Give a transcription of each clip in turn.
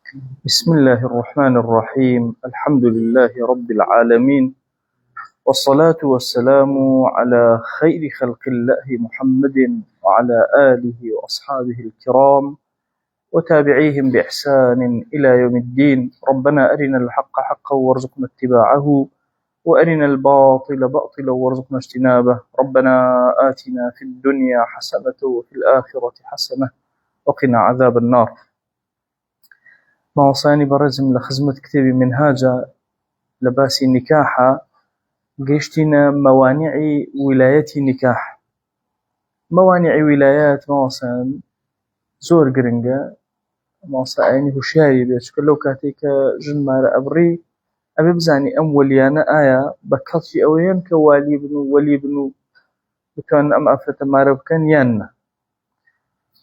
بسم الله الرحمن الرحيم. الحمد لله رب العالمين، والصلاة والسلام على خير خلق الله محمد وعلى آله وأصحابه الكرام وتابعيهم بإحسان إلى يوم الدين. ربنا أرنا الحق حقا وارزقنا اتباعه، وأرنا الباطل باطلا وارزقنا اجتنابه. ربنا آتنا في الدنيا حسنة وفي الآخرة حسنة وقنا عذاب النار. ماوەسانی بەڕێزم لە خزمەت کتێبی منهاجە لە باسی نکاحە گەیشتینە مەوانیعی ویلایەتی نکاح. مەوانیعی ویلایەت ماوەسان زۆر گرنگە، ماوەسا ئاینی هوشیاری بێت، چونکە لەو کاتێک کە ژنمارە ئەبڕی ئەبێ بزانی ئەم وەلیانە ئایا بە کەڵکی ئەوەیەن کە والی بن و وەلی بن و بتوانن ئەم ئافرەتە مارە بکەن یان نە.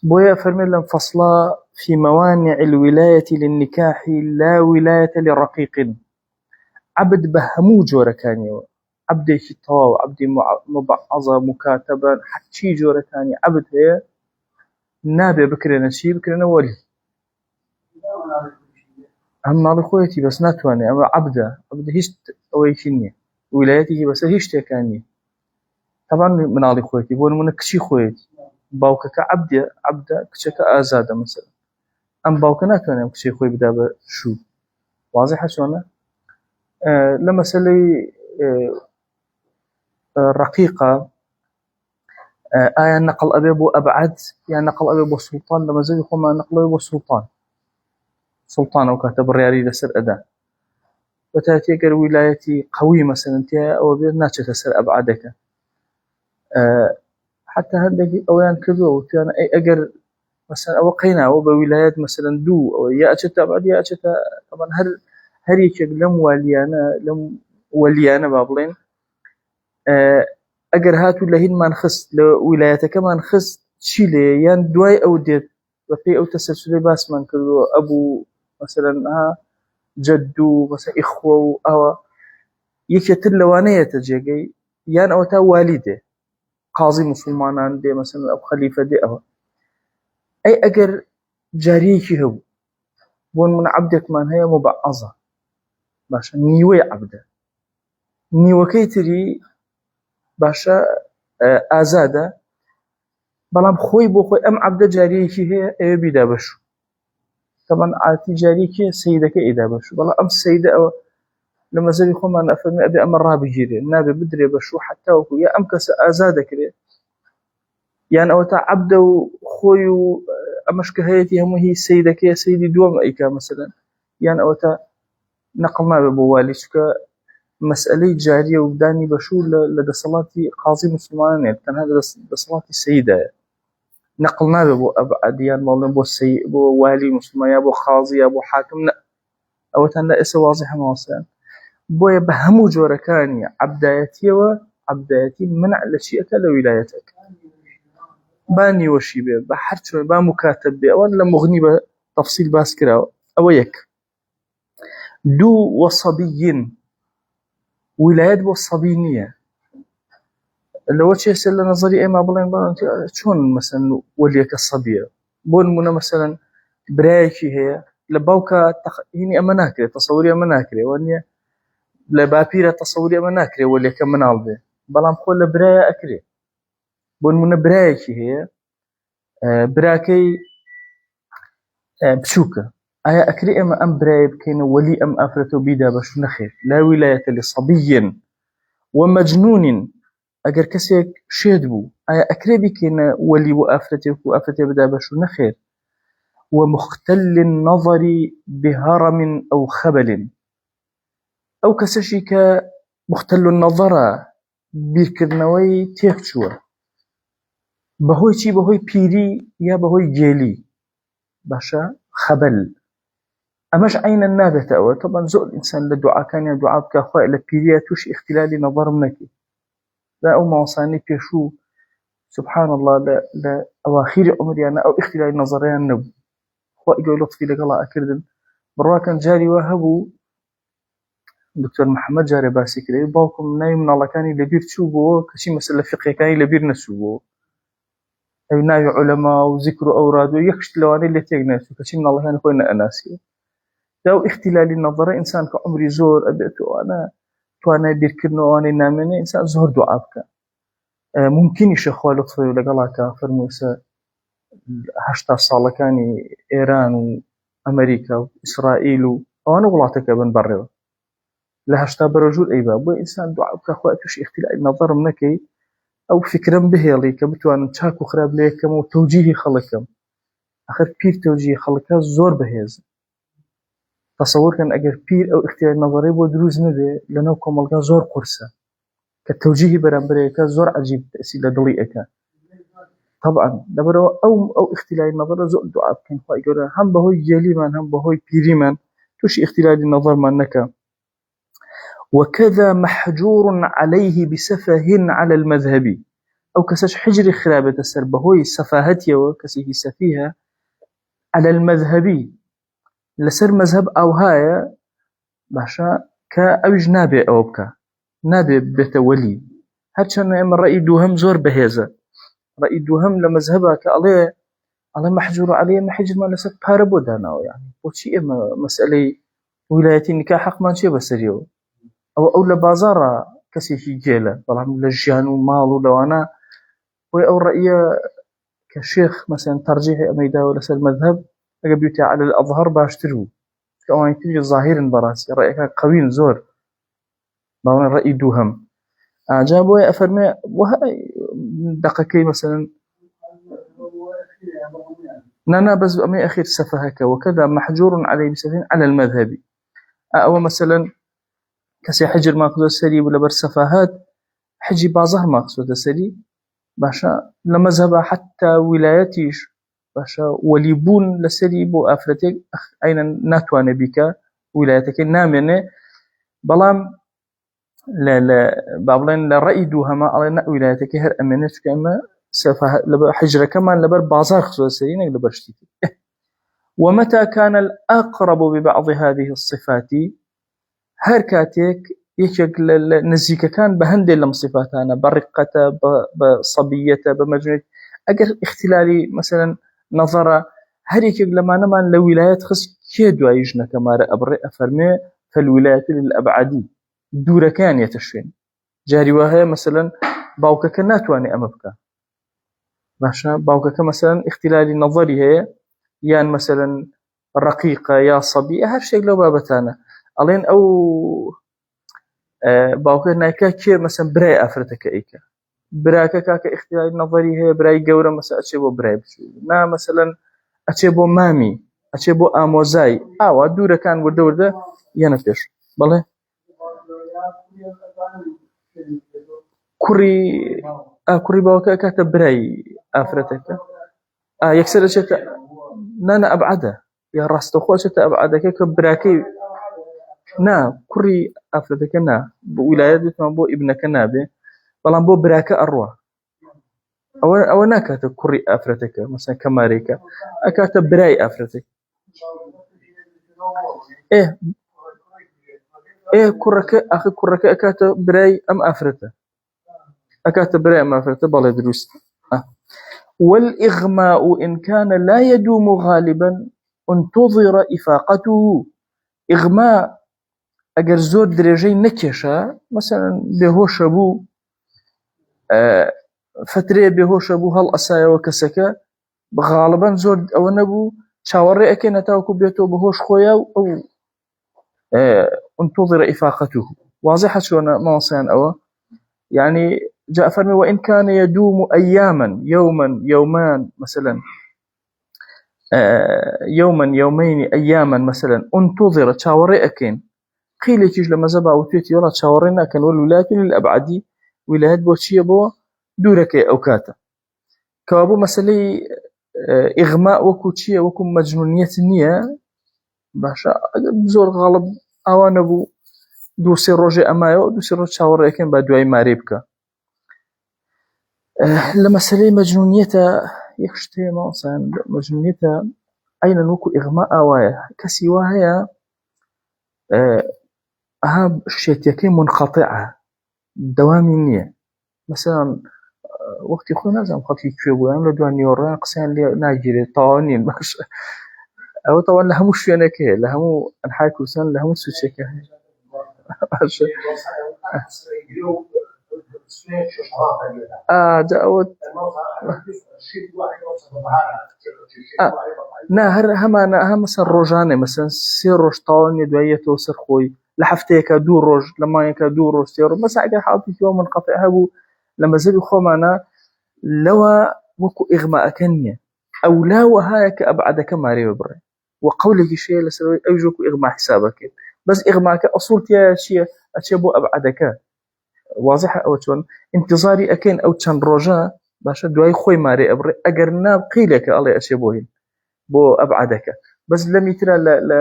بۆیە فەرمێت لەم فەصلە: في موانع الولاية للنكاح لا ولاية لرقيق. عبد بهمو جوركانيو، عبدێکی تەواو، عبدی مبعەزە مکاتەبە، حەچی جۆرەکانی عبد هەیە نابێ بکرێنە چی؟ بکرێنە وەلی. ئەم ماڵی خۆیەتی بەس ناتوانێ، ئەمە عەبدە، عەبد هیچ ئەوەیەکی نییە، ویلایەتێکی بەسەر هیچ شتێکان نییە. طبعاً مناڵی خۆیەتی، بۆ نمونە کچی خۆیەتی، باوکەکە عەبدە، کچەکە ئازادە. مەسەلەن ئەم باوکە ناتوانێت ئەم کچەی خۆی بدا بە شوو. واضحە چۆنە؟ لە مەسەلەی ڕەقیقە ئایا نەقڵ ئەبێ بۆ ئەبعەد یان نەقڵ ئەبێ بۆ سوڵتان؟ لە مەزەبی خۆمان نەقڵ ئەبێ بۆ سوڵتان ئەو کاتە بڕیاری لەسەر ئەدا. بەتایبەتی ئەگەر ویلایەتی قەوی مەسەلەن تایە ئەوە بێت ناچێتە سەر ئەبعەدەکە. حتا هەندێکی ئەویان کردووە وتیانە ئەگەر مثلا ئەوە قەیناوە بە ویلایەت مەسەلەن دوو ئەوە یا ئەچێتە ئەبعەد یا ئەچێتە طبعاً هەر یەکێک لەم وەلیانە با بڵێن ئەگەر هاتوو لە هینمان خست، لە ویلایەتەکەمان خست، چی لێ یان دوای ئەو دێت بەپێی ئەو تەسەلسولەی باسمان کردووە ئەبوو مەسەلەن جەد و مەسەلەن ئیخوە و ئەوە یەکێتر لەوانەیەتە جێگەی، یان ئەوە تا والی دێ، قازی موسڵمانان دێ، مەسەلەن ئەو خەلیفە دێ. ئەوە ئەگەر جاریەکی هەبوو، بۆ نمونە عەبدێکمان هەیە مبعەزە، باشە نیوەی عەبدە، نیوەکەی تری باشە ئازادە، بەڵام خۆی بۆ خۆی ئەم عەبدە جاریەکی هەیە ئەوێ بیدا بەشوو. طبعاً عادەتی جاریەکیە سەیدەکە ئیدا بەشوو، بەڵام ئەم سەیدە ئەوە لە مەزەبی خۆمان ئەفەرمێ ئەبێ ئەمە ڕابگیرێ، نابێ بدرێ بەشوو حتا وەکو یا ئەم کەسە ئازادەکرێ یان ئەوە تا عەبدە و خۆی و ئەمەش کە هەیەی هەموو هی سەیدەکەیە، سەیدی دووەم ئەیکا مەسەلەن، یان ئەوە تا نەقڵ نابێ بۆ والی، چونکە مەسئلەی جاریە و دانی بەشوو لە دەسەڵاتی قازی موسڵمانان نێت، تەنها لە دەسەڵاتی سەیدایە، نەقڵ نابێ بۆ ئەبعەد یان ماڵێن بۆ والی موسڵمان یا بۆ قازی یا بۆ حاکم. ئەوەتان لە ئێستا واضحە ماوەسایان. بۆیە بە هەموو جۆرەکانی عەبدایەتیەوە، عەبدایەتی منع لە چیەکە؟ لە ویلایەتەکە. با نیوەشی بێ، بە هەر چۆن، با مکاتەب بێ، ئەوە لە مغنی بە تەفسیل باس کراوە. ئەوە یەک. دوو، وەسەبیین، ویلایەت بۆ سەبی نییە. لەوە چێسە لە نەزەری ئێمە بڵێن چۆن مەسەلەن وەلیەکە سەبیە؟ بۆ نمونە مەسەلەن برایەکی هەیە لە باوکە هینی ئەمە ناکرێت، تەسەووری ئەمە ناکرێت، وانە لە باپیرە تەسەووری ئەمە ناکرێت وەلیەکە مناڵ بێ، بەڵام خۆ لە برایە ئەکرێت. بۆ نمونە برایەکی هەیە، براکەی بچووکە، ئایا ئەکرێ ئێمە ئەم برایە بکەینە وەلی ئەم ئافرەتە و بیدا بەشوو؟ نەخێر. لا ویلایەتە لصەبیین ومەجنون. ئەگەر کەسێک شێت بوو ئایا ئەکرێ بیکەینە وەلی بۆ ئافرەتێک و ئافرەتێ بدا بەشوو؟ نەخێر. ومختل النظر بهرم أو خبل. ئەو کەسەشی کە مختل النظرە، بیرکردنەوەی تێک چووە، بەهۆی چی؟ بەهۆی پیری یا بەهۆی گێلی، باشە خەبەل. ئەمەش عینەن نابێتە ئەوە. طبعاً زۆر ئینسان لە دوعاکانیان دوعا بکە خوای لە پیریە تووشی اختلالی نەظەرم نەکەی. لا ئەو ماوەسانەی پێشوو سبحان الله لە ئەواخیری عومریانە ئەو اختلالی نەظەریان نەبوو، خوای گەورە لوتفی لەگەڵا ئەکردن. بڕواکەن جاری وا هەبوو دکتۆر محەممەد جارێ باسی کردی، باوکم ناوی مناڵەکانی لەبیر چوو بۆ کەچی مەسەلە فقهیەکانی لەبیر نەچوو بۆ، ئەو ناوی عولەما و ذیکر و ئەوراد و یەکشت لەوانەی لێ تێک نەچوو کەچی مناڵەکانی خۆی نەئەناسیوە. لو اختلال النظر إنسان كعمري زور أبيته أنا توانای بیرکردنەوەوانەی نامێنێ ئینسان زۆر دوعا بکە ممکنیشە خوا لوتفەی لەگەڵاکە فەرموویسە 80 ساڵەکانی ئێران و ئەمریکا و ئیسرائیل و ئەوانە وڵاتەکە بن بەڕێوە لە 80 بەرەژوور ئەیبا بۆ ئینسان دوعا بکە خوا تووشی اختلالی نەظرم نەکەی ئەو فکرم بهێڵی کە بتوانم چاک و خراپ لە یەکەمە و تەوجیهی خەڵکم ئەخر پیر تەوجیهی خەڵکە زۆر بەهێزە تصورکن ئەگەر پیر ئەو اختلالی نەظری بۆ دروست نەبێ لەناو کۆمەلگا زۆر قورسە کە تەوجیهی بەرامبەرەکە زۆر عەجیب تەئسیر لە دڵی ئەکا طبعا لەبەرەوە ئەو اختلالی نەظرە زۆر دوعا بکەین خوای گەورە هەم بەهۆی گێلیمان هەم بەهۆی پیریمان تووشی اختلالی نەظرمان نەکە وكذا محجور عليه بسفه على المذهب أو كسش حجر خرابة السر بهوي سفاهتي وكسيه سفيها على المذهبي لسر مذهب أو هاي باشا كأوج نابي أو بكا نابي بتولي هرچند أما رأي دوهم زور بهذا رأي دوهم لمذهبها كالله الله محجور عليه محجر ما لسر باربو داناو يعني وشي إما مسألة ولاية النكاح حق ما نشي بسريو أو لبازار كسي جيلة طبعا لجيان ومال ولوانا أو رأي كشيخ مثلا ترجيح أميدا ولا سر مذهب أجابيته على الأظهر باشترو كمان تيجي ظاهرا براسي رأيك قوي زور باون رأي دوهم جابوا أفرمي وهاي دقيقة مثلا نانا بس أمي أخير سفهك وكذا محجور عليه بسفين على المذهب أو مثلا كسي حجر ماخذ السري ولا برسفاهات حجي بازار ماخذ السري باشا لمذهب حتى ولايتيش باشا وليبون لسري بو أفرتك أين ناتوان بك ولايتك نامنة بلام لا بابلين لرأي دوهما على ولايتك هر أمنة كما سفه حجر كمان لبر بازار خصوص السري نقدر برشتي ومتى كان الأقرب ببعض هذه الصفات هر كاتيك يشك نزيك كان بهندل لم صفاتنا برقة بصبية بمجنون أجر اختلالي مثلا نظر هر يشك لما نمان لولايات خص كيدوا يجنا كما أبرئ فرمي فالولايات للأبعدي دور كان يتشفين جاري وهي مثلا باوكك ناتواني أمبكا ماشا باوكك مثلا اختلالي نظري هي يان مثلا رقيقة يا صبية هر شيء لو بابتانا ألين أو باوكر نايكا كي مثلا براي أفرتك إيكا براكا كاكا اختلال نظري هي براي جورا مثلا أتشبو براي ما مثلا أتشبو مامي أتشبو آموزاي دورة كان ورده ينفش بله كوري باوكا كاتا براي أفرتك يكسر شتا نانا أبعده يا راستو خو شتا أبعده كبراكي نا كوري أفرتك نا بولايات ما بو ابنك نابه بلان بو براكة أروى أو ناكات كوري أفرتك مثلا كماريكا أكات براي أفرتك كورك أخي كورك أكات براي أم أفرته أكات براي أم أفرته بالله دروس والإغماء إن كان لا يدوم غالبا انتظر إفاقته إغماء أجر زور درجي نكشة مثلا بهوش أبو فترة بهوش أبو هالأسايا وكسكة غالبا زور أو نبو شاوري أكي نتاوكو بيتو بهوش خويا أو انتظر إفاقته واضحة شونا ما وصيان أو يعني جاء فرمي وإن كان يدوم أياما يوما يومان مثلا يوما يومين أياما مثلا انتظر شاوري أكين قيل يجيج لما زبا وتيتي يلا تشاورنا كان والولايات للأبعدي ولايات بوشية بو دورك أوكاتا كوابو مسألة إغماء وكوتشية وكو مجنونية نية باشا بزور غالب أوان أبو دوسي روجي أمايو دوسي روجي تشاوري أكين بادواي ماريبكا لمسألة مجنونية يكشتي موصان مجنونية أين نوكو إغماء أوايا كسيواها أهم شيء منقطعة دوامية مثلا وقت يخون نازم خطي تشوفوا يعني لو دوان يوران قسان لي ناجري طاونين باش ئەوە تەواو لە هەموو شوێنێکەیە لە هەموو ئەنحای کوردستان لە هەموو سوچێکە هەیە جا ئەوە نا هەر هەمانە هەمەسەر ڕۆژانێ مەسەن 3 ڕۆژ تاوانێ دوایەتەوە سەر خۆی لە هەفتەیەکە 2 ڕۆژ لە مانگێکە 2 ڕۆژ 3 ڕۆژ مەسا ئەگەر حاڵەتێکەوە منقەطع هەبوو لە مەزهەبی خۆمانە لەوە وەکو ئیغماءەکە نییە ئەولا وهایە کە ئەبعەدەکە مارێ ببڕێ وقولێکی شەیە لەسەرەوەی ئەویش وەکو ئیغما حسابەکەێت بەس ئیغماکە ئەسوڵ تایە چییە ئەچێ بۆ ئەبعەدەکە واضحە ئەوە چۆن انتظاری ئەکەین ئەو چەند ڕۆژە باشە دوای خۆی مارێ ئەبڕێ ئەگەر نا قیلێکە ئەڵێ ئەچێ بۆ هین بۆ ئەبعەدەکە بەس لەمیترا لە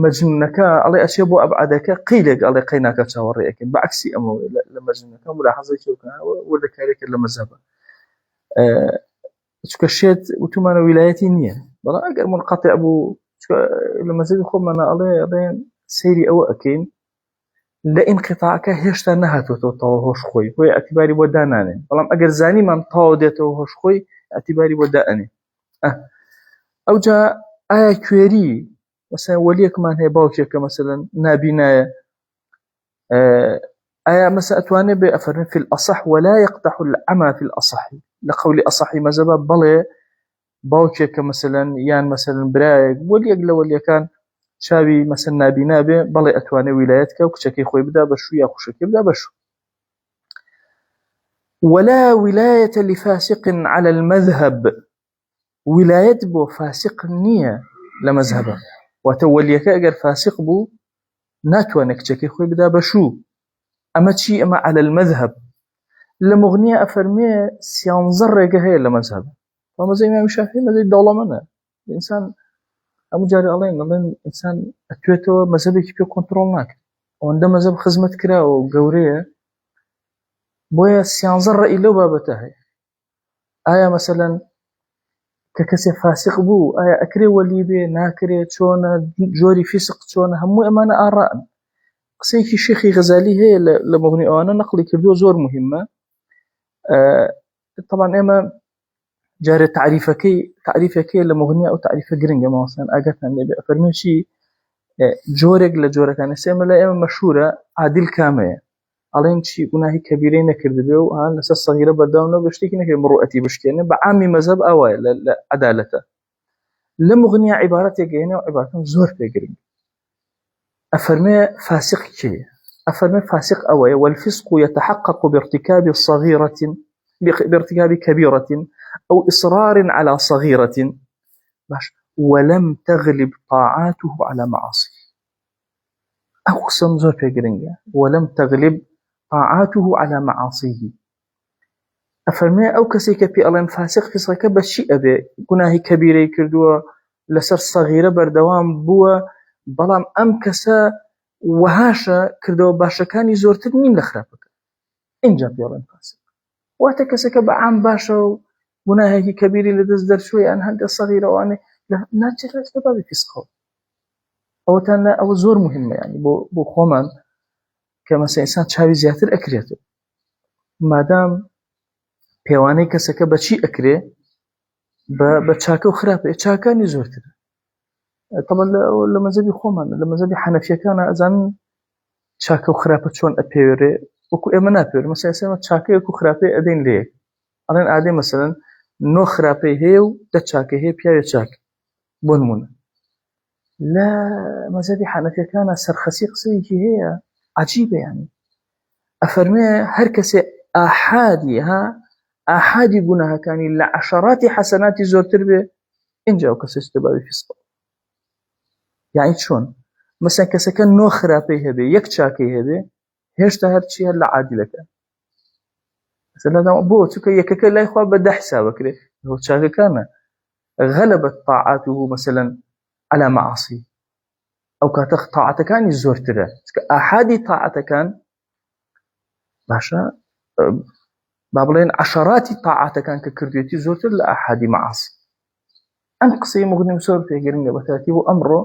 مەجنونەکە ئەڵێ ئەچێ بۆ ئەبعەدەکە قیلێک ئەڵێ قەیناکە چاوەڕێ ئەکەین بەعکسی ئەمەوە لە مەجنونەکە ملاحەزەی کێوکەوە وەردەکارێکە لە مەزهەبە چکە شێت وتمانە ویلایەتی نییە بەڵام ئەگەر منقەطع بوو لە مەزهەبی خۆمانە ئەڵێن سەیری ئەوە ئەکەین لە ئینقیتاعەکە هێشتا نەهاتوێتەوە تەواو هۆش خۆی بۆیە ئەتیباری بۆ دانانێ بەڵام ئەگەر زانیمان تەواو دێتەوە هۆش خۆی ئەتیباری بۆ دائەنێ ئەوجا ئایا کوێری مثلا وەلیەکمان هەیە باوکێکە مثلا نابینایە ئایا مثلا ئەتوانێ بێ ئەفەرمێ في الأصح ولا يقدح العمى في الأصح لقول أصحي مذهب بەڵێ باوکێکە مثلا یان مثلا برایەک وەلیەک لە وەلیەکان چاوی مثلا نابینا بێ بەڵێ ئەتوانێ ویلایەتکە و کچەکەی خۆی بدا بەشوو یا خوشەکەی بدا بەشوو ولا ولاية لفاسق على المذهب ولاية بو فاسق نییە لە مەزهەبە واتە وەلیەکە ئەگەر فاسق بوو ناتوانێت کچەکەی خۆی بدا بەشوو ئەمە چی ئەمە على المذهب لە مغنیە ئەفەرمێ 13 ڕێگە هەیە لە مەزهەبە مەزهەبی ئیمام شافعی مەزهەبی دەوڵەمەندە ئینسان ئەموو جارێ ئەڵێن ئینسان ئەتوێتەوە مەزهەبێکی پێ کۆنتڕۆڵ ناکرێت ئەوەندە مەزهەب خزمەت کراوە و گەورەیە بۆیە 13 ڕێی لەو بابەتە هەیە ئایا مەسەلەن کە کەسێ فاسق بوو ئایا ئەکرێ وەلی بێ ناکرێت چۆنە جۆری فیسق چۆنە هەموو ئەمانە ئاڕائن قسەیەکی شێخی غەزالی هەیە لە مغنی ئەوانە نەقلی کردووە زۆر مهمە طبعا ئێمە جارێ تعریفەکەی لە مغنیە ئەو تعریفە گرنگە ماوەسان ئاگاتان لێبێ ئەفەرمێ چی جۆرێک لە جۆرەکان ئێمە لە ئێمە مەشهورە عادل کامەیە ئەڵێن چی گوناهی کەبیرەی نەکردبێ و لەسەر سەغیرە بەرداونەوە بە شتێکی نەکرد مڕوئەتی بشکێنێ بە عامی مەزهەب ئەوایە لە عەدالەتە لە مغنیە عیبارەتێک هێنێ و عیبارەتەکان زۆر پێ گرنگ ئەفەرمێ فاسق کێیە أفرمي فاسق أوي والفسق يتحقق بارتكاب كبيرة أو إصرار على صغيرة ولم تغلب طاعاته على معاصيه أقسم زور بيقرنجا ولم تغلب طاعاته على معاصيه أفرمي أو كسيك في ألم فاسق فسقك بشيء أبي قناهي كبيرة كردوا لسر صغيرة بردوام بوا بلام أم كسا وهاشا كردوا باشكاني زورتر من لخرابك إنجا في ألم فاسق واتكسك بعام باشا قناهي كبيرة لدزدر شوي أن هذا صغيرة وأنا ناتجه أسباب فسقه أو زور مهمة يعني بو خومان كما إنسان شاوي زياتر أكريته مادام پێوانەی کەسەکە بەچی ئەکرێ بە چاکە و خراپە چاکانی زۆرتر طبعا لە مەزهەبی خۆمان لە مەزهەبی حەنەفیەکانە ئەزانن چاکە و خراپە چۆن ئەپێوێرێ وەکو ئێمە ناپێوێت مەسەڵەن ئێمە چاکەیەک و خراپەی ئەدەین لێ ئەڵێن ئادەی مەسەڵەن 9 خراپەی هەیە و 10 چاکەی هەیە پیاوێ چاک بۆ نمونە لە مەزهەبی حەنەفیەکانە سەرخەسی قسەیەکی هەیە عەجیبە یعنی ئەفەرمێ هەر کەسێ ئاحادی گوناهەکانی لە عەشەراتی حەسەناتی زۆرتر بێ اینجا ئەو کەسە بابی فیسقە یعنی چۆن مەسەڵەن کەسەکە 9 خراپەی هەبێ 1 چاکەی هەبێ هێشتا هەرچی هەر لە عادیلەکە مەسەڵەن بۆ چونکە یەکەکە لای خوا بە 10 حسابەکرێ ئەو چاکەکانە غەلەبەت طاعاته مثلا على معاصي ئەو کاتە طاعەتەکانی زۆرترە چونکە ئاحادی طاعەتەکان باشە با بڵێن عەشەراتی طاعەتەکان کە کردوێتی زۆرتر لە ئاحادی معاصی ئەم قسەی مغنی زۆر پێگرنگە بە تارتیب و ئەمڕۆ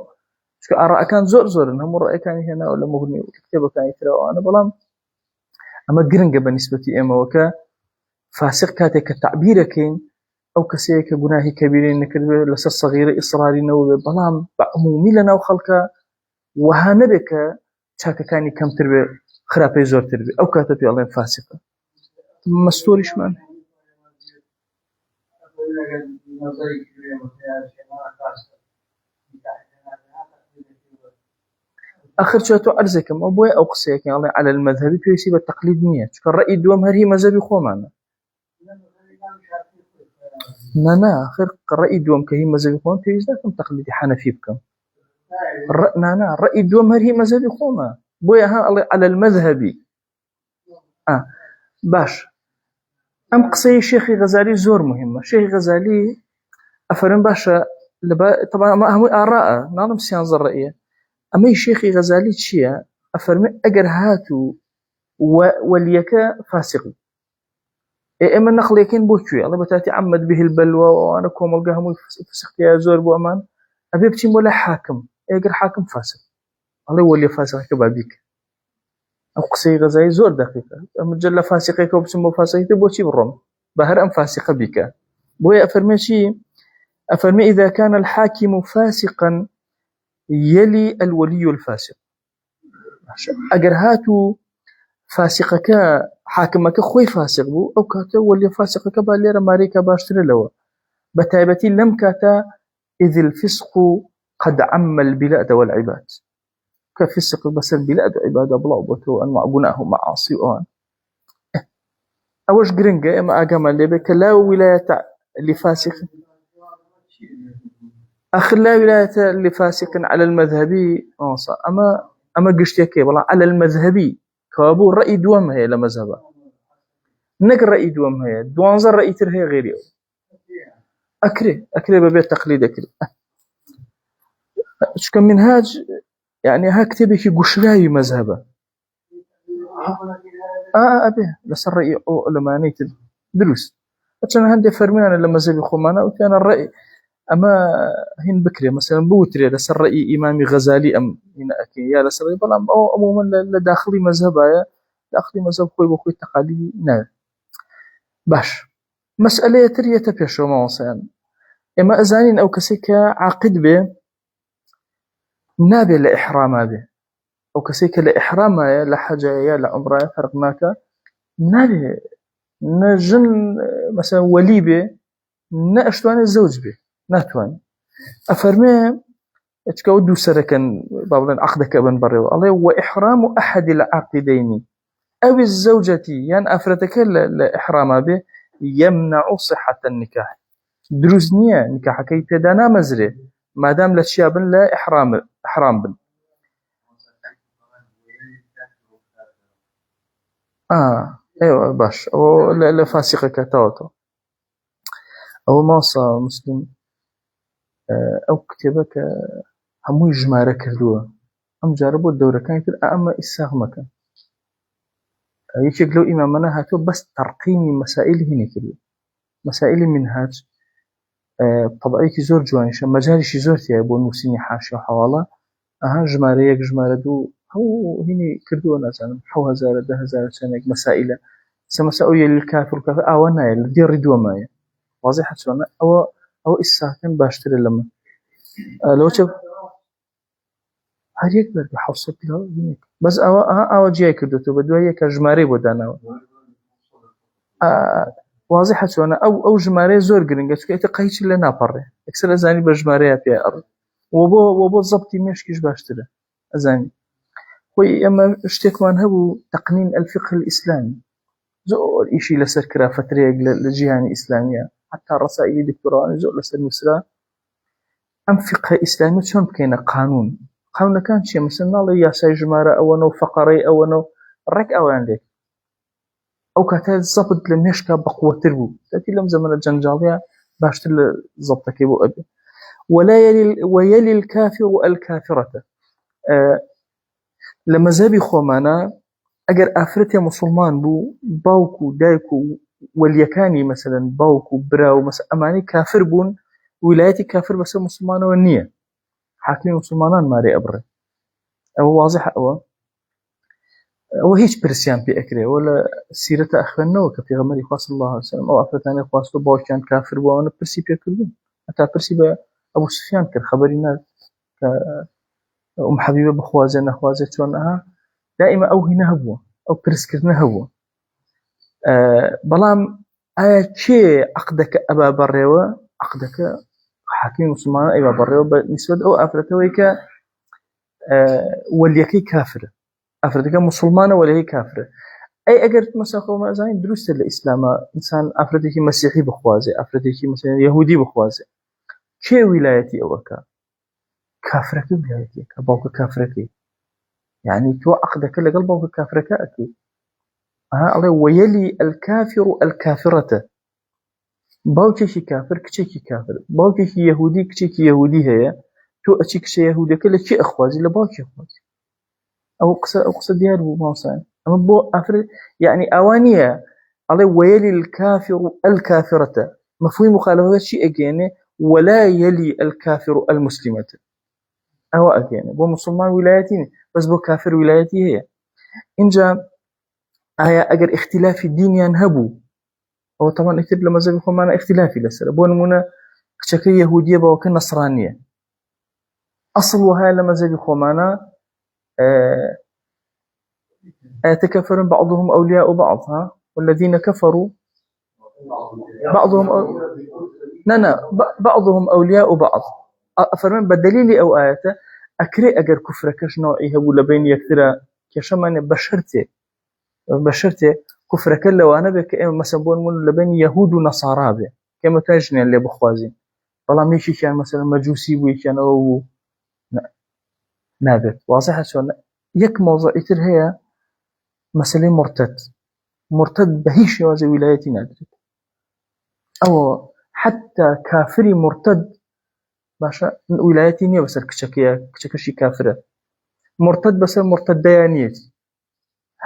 چونکە ئاڕائەکان زۆرن هەموو ڕائەکانی هێناوە لە مغنی و کتێبەکانی ترەوەوانە بەڵام ئەمە گرنگە بە نیسبەتی ئێمەوە کە فاسق کاتێک کە تعبیرەکەین أو كسيك جناهي كبيرين نكرد لسه صغيرة إصراري نو بلام بعمومي لنا وخلقه وهانبك شاكا كاني كم تربي خرابي زور تربي أو كاتبي الله فاسقة مستوريش من آخر شاتو أرزكم أبوي أو قصيك يعني على المذهبي بيسيب التقليد نية كان رأي دوام هري مذهبي خو معنا نا آخر رأي دوام كهي مذهبي خو بيسيب لكم تقليدي حنفي بكم نا رأي دوام هري مذهبي خو ما بوي ها على المذهبي باش أم قصي شيخي غزالي زور مهمة شيخي غزالي أفرن باشا طبعا ما هم آراء نعلم سيانز الرأية أما شيخي غزالي تشيا أفرمي أجر هاتو وليك فاسق إما النقل يكين بوشوي الله بتاتي عمد به البلوى وأنا كوم القهم فسخت يا زور بو أمان أبي بتشي ولا حاكم أجر حاكم فاسق الله ولي فاسق كبابيك أو قصي غزالي زور دقيقة مجلة فاسقة وبسمو فاسقة بوشي بالرم بهر أم فاسقة بك بوي أفرمي إذا كان الحاكم فاسقا يلي الولي الفاسق أجر هاتو فاسقك حاكمك خوي فاسق بو أو كاتا ولي فاسقك باليرا ماريكا باشتر لوا بتايبتي لم كاتا إذ الفسق قد عم البلاد والعباد كفسق بس البلاد والعباد بلا بوتو أنواع جناه معاصي وان أوش جرينجا إما أجمع اللي بك لا ولاية لفاسق أخي لا ولاية لفاسق على المذهبي أما قشتيكي والله على المذهبي كابو رأي دوام هي لمذهبه نك رأي دوام هي دوانزر رأي تر هي غيري أكري ببيت تقليد أكري شكل منهاج يعني هكتبك قشراي مذهبه أبيه لسر رأي علماني دروس عشان هندي فرمينا لما مذهبي خمانا وكان الرأي أما هين بكري مثلا بوتري لسر رأي إمامي غزالي أم هنا أكي يا لسر رأي بلام أو عموما لداخلي مذهبه داخلي مذهب خوي بخوي تقاليدي نعم باش مسألة ترية تبيشو موصيان إما أزانين أو كسيكا عاقد به نابي لإحرام به أو كسيكا لإحرام لحاجة يا لعمره فرقناك نابي نجن مثلا ولي به نأشتوان الزوج به ناتوان أفرمي اتكودو سركن بابلن عقدك ابن بريو الله وإحرام أحد العاقدين أو الزوجة ين أفرتك لإحرام به يمنع صحة النكاح دروزنية نكاح كي تدانا مزري ما دام لتشيابن لا إحرام بن أيوة باش أو لا فاسقة كتاوتو أو ماصا مسلم أو كتبك همو جمارة كردوه أم جاربو الدورة كانت أما إساغمك يشكلو إمامنا هاتو بس ترقيم مسائل هنا كده مسائل منهاج طبعي كي زور جوانيش مجالش زور تيا بو نوسيني حاشا حوالا جمارة يك جمارة دو هو هنا كردوه نازانا حو هزارة ده هزارة سنك مسائل سمسائل الكافر وانا يلي ردوه مايا واضح سوانا أو إساكن باشتر لما لو شوف هر یک برد حوصت له هناك بس أو جاي كردوتو بدو هي كجماري بدانا واضح سوانا أو جماري زور جرينجا شو كيت قيش اللي نابره أكثر زاني بجماري في أرض وبو ضبطي مش كيش باشتره أزاني خوي أما اشتكى عنها تقنين الفقه الإسلامي زور إشي لسر كرا فترة للجهة الإسلامية حتى رسائل دكتوراه زور لسر مسرا أم فقه إسلامي شون بكينا قانون كان شيء مثلا الله ياساي جمارة أو نو فقري أو نو رك أو عندك أو كتاد ضبط لمشكا بقوة تربو تأتي لم زمن الجنجالية باشتر ضبط كيبو أبي ويلي الكافر الكافرة لما زابي خومانا أجر أفرتي مسلمان بو باوكو دايكو واليكاني مثلا باوكو براو مثلا أماني كافر بون ولايتي كافر بس مسلمان والنية حاكمين مسلمانان ماري أبره أو واضح أو ئەوە هیچ پرسیان پێ ئەکرێ وە لە سیرەتە ئەخوێننەوە کە پێغەمبەری خوا صلی الله علیه وسلم ئەو ئافرەتانەی خواستۆ باوکیان کافر بووەوە پرسی پێکردوون هەتا پرسی بە ئەبوو سوفیان کرد خەبەری نەدا کە ئەم حەبیبە بخوازێ نەخوازێ چۆن دائما ئەو هینە هەبووە ئەو پرسکردنە هەبووە بەڵام ئایا کێ عەقدەکە ئەبا بەڕێوە عەقدەکە حاکمی موسڵمانە ئەیبا بەڕێوە بە نیسبەت ئەو ئافرەتەوەی کە وەلیەکەی کافرە ئافرەتەکە موسڵمانە وەلیەکەی کافرە ئەی ئەگەر مەسەڵ خۆمە ئەزانین دروستە لە ئیسلامە ئینسان ئافرەتێکی مەسیحی بخوازێ ئافرەتێکی مەسەڵەن یەهودی بخوازێ کێ ویلایەتی ئەوەکە کافرەکە ویلایەتیەکە باوکە کافرەکەی يعني تۆ عەقدەکە لەگەڵ باوکە کافرەکە ئەکەی ئەڵێ وەیەلی الکافر الکافرەتە باوکێکی کافر کچێکی کافر باوکێکی یەهودی کچێکی یەهودی هەیە تۆ ئەچی کچە یەهودەکە لە کێ ئەخوازی لە باوکی خوازی ئەو قسە دیار بوو ماوسان ئەمە بۆ ئافر يعني ئەوانیە ئەڵێ وەیەلی الکافر الکافرەتە مفهومی مخالفەکە چی ئەگەێنێ ولا يلي الكافر المسلمة ئەوە ئەگەێنێ بۆ مسلمان ویلایەتی نی بەس بۆ کافر ویلایەتی هەیە اینجا ئایا ئەگەر اختلافی دینیان هەبوو ئەوە تەمان ئیتر لە مەزەبی خۆمانە اختلافی لەسەرە بۆ نمونە کچەکە یەهودیە باوکە نەسرانیە ئەسڵ وهەیە لە مەزەبی خۆمانە أيتكفرون بعضهم أولياء بعض والذين كفروا بعضهم بعضهم أولياء بعض أفرمن بدليل أو آية أكري أجر كفر كش نوعي هو لبين يكترى كشمان بشرته كفر كلا وأنا بك مثلا بقول لبين يهود ونصارى به كما تجني اللي بخوازين والله ميشي كان مثلا مجوسي ويكان أو نابت واضح شلون يك موضوع إتر هي مسألة مرتد بهيش يوازي ولايتي نادرت أو حتى كافري مرتد باشا ولايتي نية بس كشكشي كافرة مرتد بس مرتد ديانيتي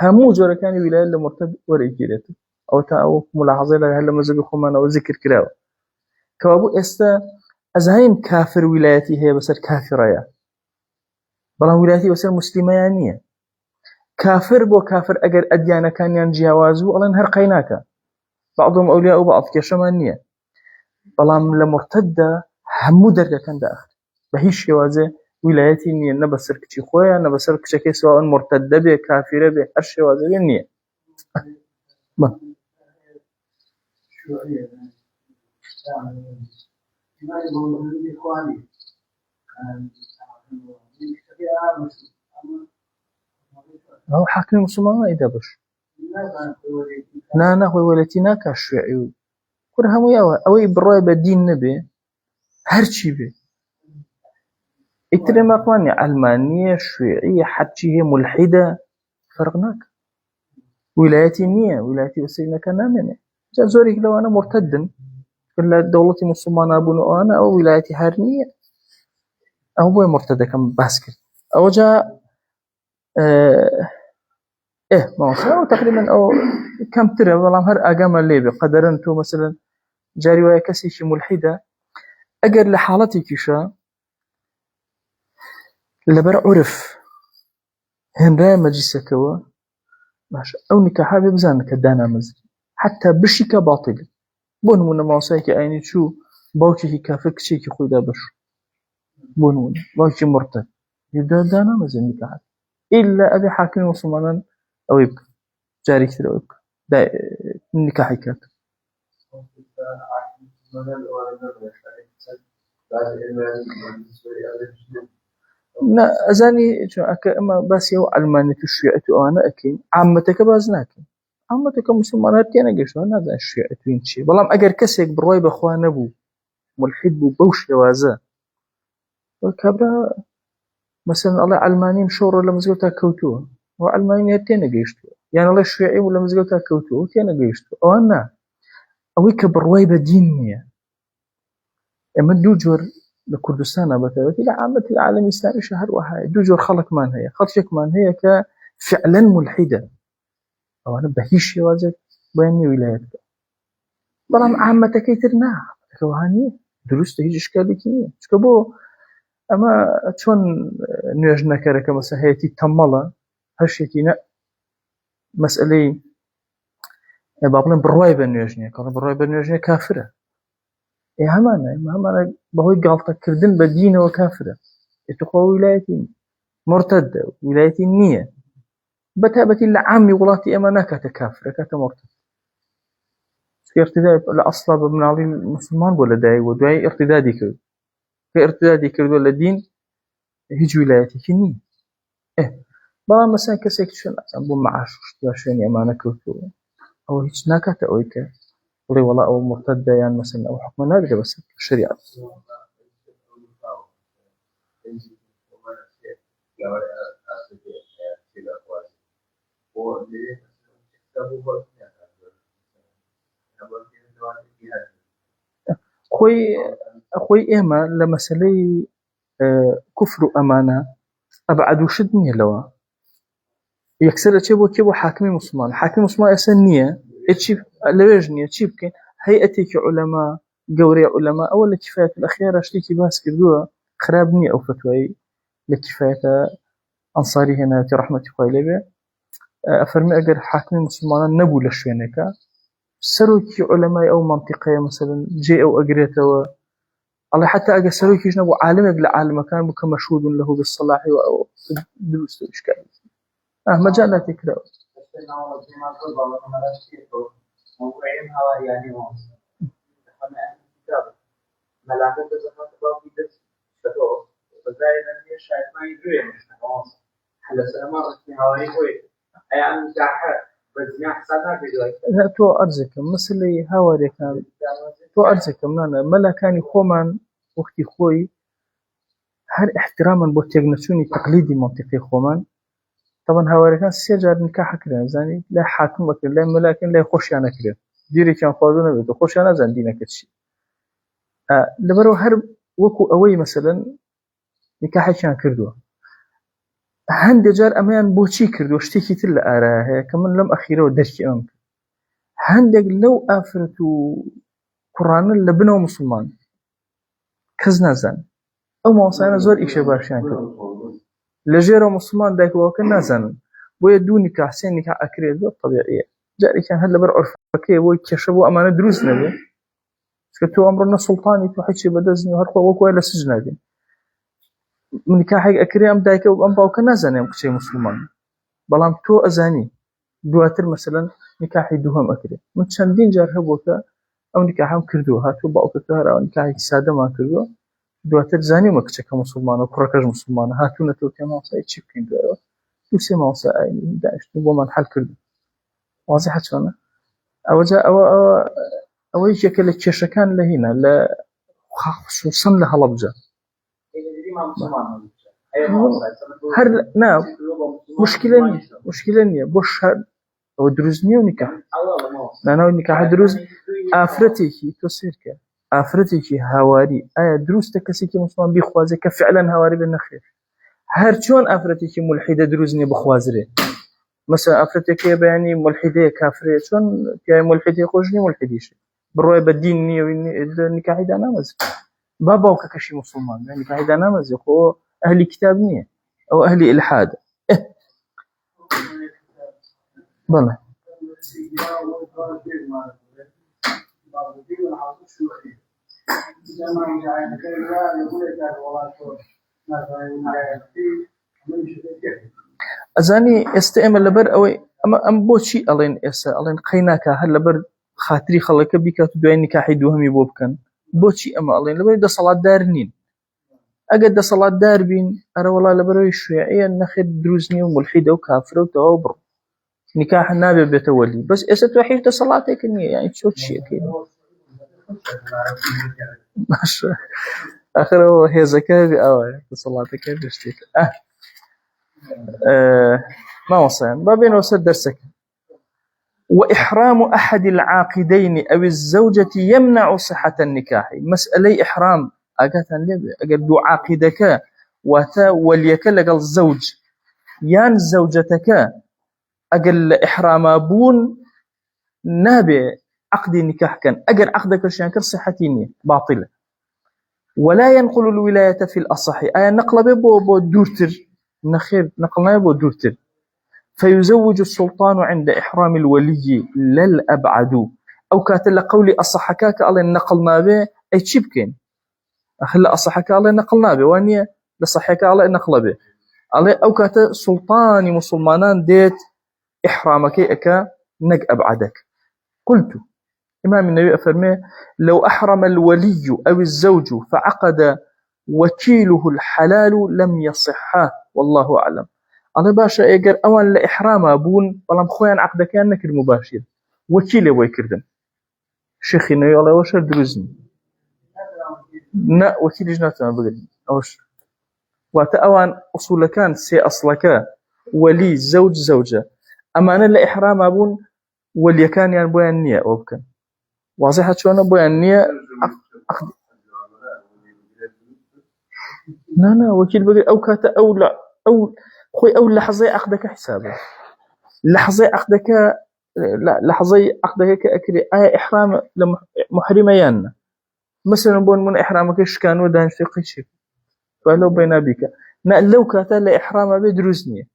همو جورا كان ولاية لمرتد وريكيرته أو ملاحظة لها هلا مزق خمان أو ذكر كراو كوابو استا أزهين كافر ولايتي هي بس كافرة يا بلا ولايتي بس مسلمة يعني كافر بو كافر أجر أديانا كان ينجيوازو ألان هرقيناك بعضهم أولياء بعض كشمانية بلام لمرتدة همو درجة كان داخل بهيش يوازي ولايتي نية نبسر كتي خويا نبسر كتي سواء مرتدة بي كافرة بي هرش يوازي نية ما هو حاكم المسلمان إذا بش نا هو ولتي ناكا الشيعي كل هم أوي بالرأي بدين نبي هرشي بي إتري ما قواني علمانية شيعية حتى هي ملحدة فرقناك ولايتي نية ولايتي بسينا كنامنة جاء زوريك لو أنا مرتد كلا دولتي مسلمان أبونو أنا أو ولايتي هارنية أو بوي مرتدة كم باسكت أو جاء ما وصل تقريبا أو كم ترى والله هر أقام الليبي قدرن تو مثلا جاري ويا كسيش ملحدة أجر لحالتي كيشا لبر عرف هنرا مجلسكوا ماشي أو نكاح بزان كدانا مزري حتى بشيك باطل بون من موسايك أيني شو باوكي كافر كشيك خويدا بش بون باوكي مرتد يبدأ دانا مزري نكاح إلا أبي حاكم وصمانا أو يبقى جاري كثير أو يبقى دا نكاحي كات لا أزاني شو أما بس يو علماني الشيعة وأنا أكين عامتك بازناكين عامتك مسلمانات أنا جشوا هذا الشيعة وين شيء والله أجر كسيك برواي بأخوان أبو ملحد بوش يوازا والكبرى مثلا الله علمانيين شور ولا مزجوتها كوتوه وعلمانيين تينا جيشتوا يعني الله الشيعي ولا مزجوتها كوتوه تينا جيشتوا أو أنا أويك برواي بدينية أما دوجور لكردستان بتاعتي لعامة العالم الإسلامي شهر وهاي دوجور خلق مان هي خلق مان هي كفعلا ملحدة أو أنا بهيش يوازك بيني ولايتك برام عامة كيترنا كوهانية درست هيج إشكالي كنية شكبو أما شون نيجنا كرك مثلا هي تتملا هالشيء مسألة بابلن برواي بنوجنية كان برواي بنوجنية كافرة همانا بهوي قالتا كردن بدينة وكافرة اتقوى ولايتي مرتدة ولايتي النية بتابت إلا عامي ولاتي أمانا كاتا كافرة كاتا مرتدة في ارتداد الأصل من علي المسلمان ولا داي وداي ارتدادي كرد في ارتدادي كرد ولا دين هيج ولايتي كنية بلا مثلا كسيك شن أبو معاش اشتياشين أمانا كرتو أو هيج ناكاتا أويكا ولي والله أو مرتدة يعني مثلا أو حكم نادرة بس الشريعة خوي إما لمسألة كفر أمانة أبعد وشدني لوا يكسر تشيبو كيبو حاكمي مسلمان أسنية تشيب لوجنية تشيب كين هيئتك علماء جوري علماء أول كفاية الأخيرة اشتكي باس كردوها خرابني أو فتوي لكفاية أنصاري هنا رحمة الله أفرمي أجر حاكمي مسلمان نبو لشوينك سروكي علماء أو منطقة مثلا جي أو أجريته الله حتى أجر سروكي جنبو عالم بلا عالم كان بك مشهود له بالصلاح أو دروس إشكال مجالات كذا لا تو أرزكم مثل هاوري كان تو أرزكم أنا ملا كان يخومن وقتي خوي هر احتراما بوتيغنسوني تقليدي منطقي خومن طبعا هاوري كان سيجار نكاح كده زاني لا حاكم وكذا لا ملاكن لا يخش أنا كده ديري كان خاضنا بده خش أنا زندينا كتشي لبرو هر وكو أوي مثلا نكاح كان كردوه هەندێک جار ئەمەیان بۆچی کردو شتێکی تر لە ئارایە هەیە کە من لەم ئەخیرەوە دەرکی ئەم کرد هەندێک لەو ئافرەت و کوڕانە لە بنەوە موسڵمان کەس نازانن ئەو مامۆستایانە زۆر ئیشە باشیان کرد لە ژێرە موسڵمان دایکباوکە نازانن بۆیە دوو نیکاح سێ نیکاح ئەکرێت زۆر طەبیعیە جارێکیان هەر لەبەر عورفەکەیە بۆی کێشە بۆ ئەمانە دروست نەبێت چکە تۆ ئەمڕۆ نە سوڵتانی تۆ هیچی بەدەست نییە هەر خۆ وەک وای لە سجن نابێت نکاحێک ئەکرێ ئەم دایکە و ئەم باوکە نازانێ ئەم کچەی موسڵمان بەڵام تۆ ئەزانی دواتر مەسەلەن نکاحی دووهەم ئەکرێ من چەندین جار هەبووە کە ئەو نکاحم کردووە هاتوو باوکەکە هەراوە نکاحێکی سادەمان کردووە دواتر زانیومە کچەکە موسڵمانە و کوڕەکەش موسڵمانە هاتوونەتەوە پێ مامۆستای چی بکەین دوایەوە دوو سێ مامۆستا ئاینی دانیشتوون بۆمان حەل کردو واضحە چۆنە ئەوە یەکێکە لە کێشەکان لە هینە لە خصوصاً لە هەڵەبجە هەر نا مشکلە نییە بۆ شار ئەوە دروست نییە و نیکاح ناناوی نیکاح دروست ئافرەتێکی تۆ سێرکە ئافرەتێکی هاواری ئایا دروستە کەسێکی موسڵمان بیخوازێ کە فعلەن هاواری بێ نەخێر هەر چۆن ئافرەتێکی مولحیدە دروست نییە بخوازرێ مثلا ئافرەتێکی بەیانی مولحیدەیە کافرێ چۆن پیاوی مولحیدەیە خۆش نییە مولحیدیشە بڕۆیە بە دین نییە نیکاحیدا نامەزێ با باوکەکەشی موسڵمان نیکاحیدا نامەزێ خۆ ئەهلی کتاب نییە ئەو ئەهلی ئیلحادە بەڵێ ئەزانی ئێستا ئێمە لەبەر ئەوەی ئەم بۆچی ئەڵێن ئێستا ئەڵێن قەیناکە هەر لەبەر خاتری خەڵکە بیکات و دوای نیکاحی دووهەمی بۆ بکەن بۆچی ئەمە ئەڵێن لەبەر دەسەڵاتدار نین ئەگەر دەسەڵاتدار بین ئەرە وەڵا لەبەرەوەی شوێعیە نەخێر دروست نییە و مولحیدە و کافرە و تەواو بڕ نکاح نابێ بێتە وەلی بەس ئێستا تۆ هیچ دەسەڵاتێک نییە یانی چۆ چیەکەی باشە ئاخرەوە هێزەکە ئەوە دەسەڵاتەکە شتێکە مامۆستایان با بێنەوە سەر دەرسەکە وإحرام أحد العاقدين أو الزوجة يمنع صحة النكاح مسألة إحرام أجاتن ليه أجر دو عاقدك وتا وليك لقى الزوج يان زوجتك أجل إحرام أبون نابع عقد النكاح كان أجر عقدك شان كر صحتيني باطلة ولا ينقل الولاية في الأصح أي نقل بو دورتر نخير نقلنا بو دورتر فيزوج السلطان عند إحرام الولي للأبعد أو كاتل قولي أصحكاك الله نقلنا به أي تشبكين أخلا أصحكا الله نقلنا به وانيا لصحكا الله نقل به الله أو كات سلطان مسلمان ديت إحرامك أكا نق أبعدك. قلت إمام النبي أفرمي لو أحرم الولي أو الزوج فعقد وكيله الحلال لم يصحا والله أعلم. الله باشا إيجر أوان لإحرام أبون والله مخوين عقد كان نكر مباشر وكيل يبوي كردن شيخي النبي الله وشر دروزني نا وكيل جنات ما بقول أوش وتأوان أصول كان سي أصلك ولي زوج زوجة أما أنا لإحرام أبون ولي كان يعني بويا النية وبكن واضحة شلون بويا النية لا وكيل بقول أو كاتا أو لا أو خوي أو لحظة أخذك حسابه لحظة أخذك لا لحظة أخذك كأكري آية إحرام محرميان مثلا بون من إحرامك إيش كان ودان في قشيك فلو بين بك لو كاتا لإحرام بدروزني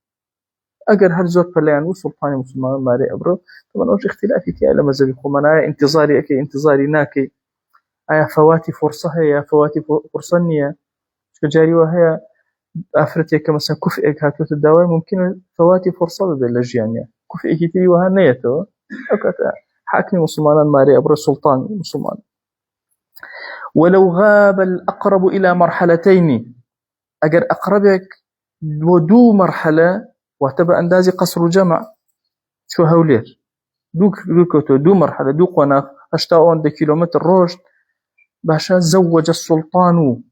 أجر هرزوك فلان وسلطان مسلمان ماري أبرو طبعا أوش اختلافي كي على مزاج خمنا انتظاري أكي انتظاري ناكي آية فواتي فرصة هي فواتي فرصة نية جاري وهي أفرتي كمثلا كفئك هاتوت الدواء ممكن فواتي فرصة باللجيانية كفئك تري وها نيته أو كاتا حاكم مسلمان ماري أبرو سلطان مسلمان. ولو غاب الأقرب إلى مرحلتين أجر أقربك ودو مرحلة وتبع أندازي قصر جمع شو هولير دو مرحلة دو قناخ أشتاون دي كيلومتر روش باشا زوج السلطان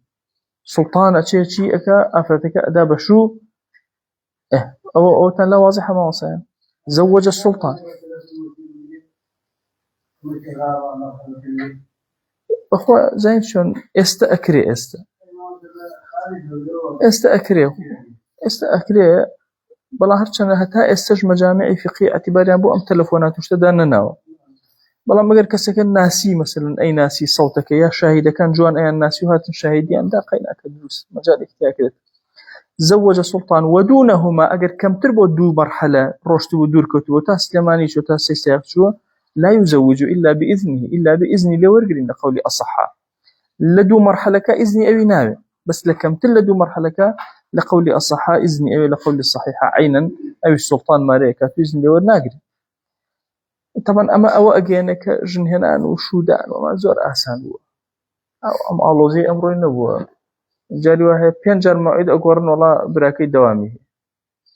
سلطان أشي أكا أفرتك أداب شو أو تن لا واضحة ما وصيان زوج السلطان أخوة زين شون استأكري بلا هرچن هتا استج مجامعي فقهي اعتباريان بو ام تلفونات اشتدان ناو بلا مگر كسكن ناسي مثلا اي ناسي صوتك يا شاهد كان جوان اي الناسي وهات شاهدين دا قينا كدروس مجال اكتاكد. زوج السلطان ودونهما اگر كم تربو دو مرحله روشت ودور كتو تاس لماني شو تاس سيسيق شو لا يزوج الا باذن لورغرين قولي اصحى لدو مرحله كاذن ابي ناوي بس لكم تلدو مرحلة لقول الصحة إذن أو لقول الصحيحة عينا أو السلطان ماريكا في إذن لو ناقري طبعا أما أو أجينك جنهنان وشودان وما زور أحسن أو أم الله زي أمره النبوة جاري واحد بينجر موعد أقورن والله براكي دوامي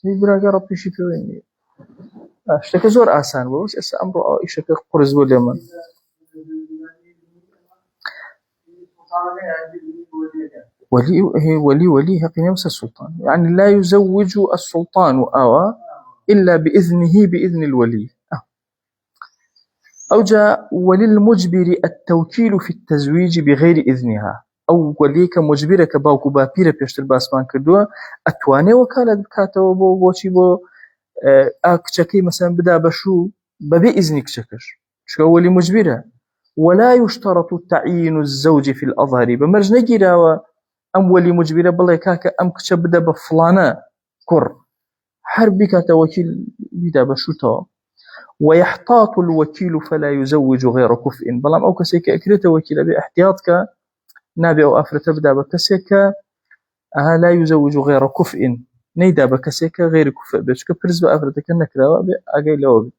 هي براكي ربي شفيني اشتكى زور أحسن بس أس أمره أو إيش قرز واليمن ولي هقي نفس السلطان يعني لا يزوج السلطان إلا بإذن الولي. أو جاء وللمجبر التوكيل في التزويج بغير إذنها أو وليك مجبرك باوكو بابير بيشتر باسمان كردوا أتواني وكالة بكاتو بوشي بو أكتشكي مثلا بدا بشو بإذنك شكش شو ولي مجبرة ولا يشترط تعيين الزوج في الأظهر بمرج نجيرا أم ولي مجبرة بلاي كاكا أم كتبدا بفلانا كر حربي كاتا وكيل بدا بشوتا ويحتاط الوكيل فلا يزوج غير كفء بلام أو كسيك أكريت وكيل بإحتياطك نابي أو أفرت بدا بكسيك لا يزوج غير كفء نيدا بكسيك غير كفء بشك برز بأفرتك النكرة أجي لوبي.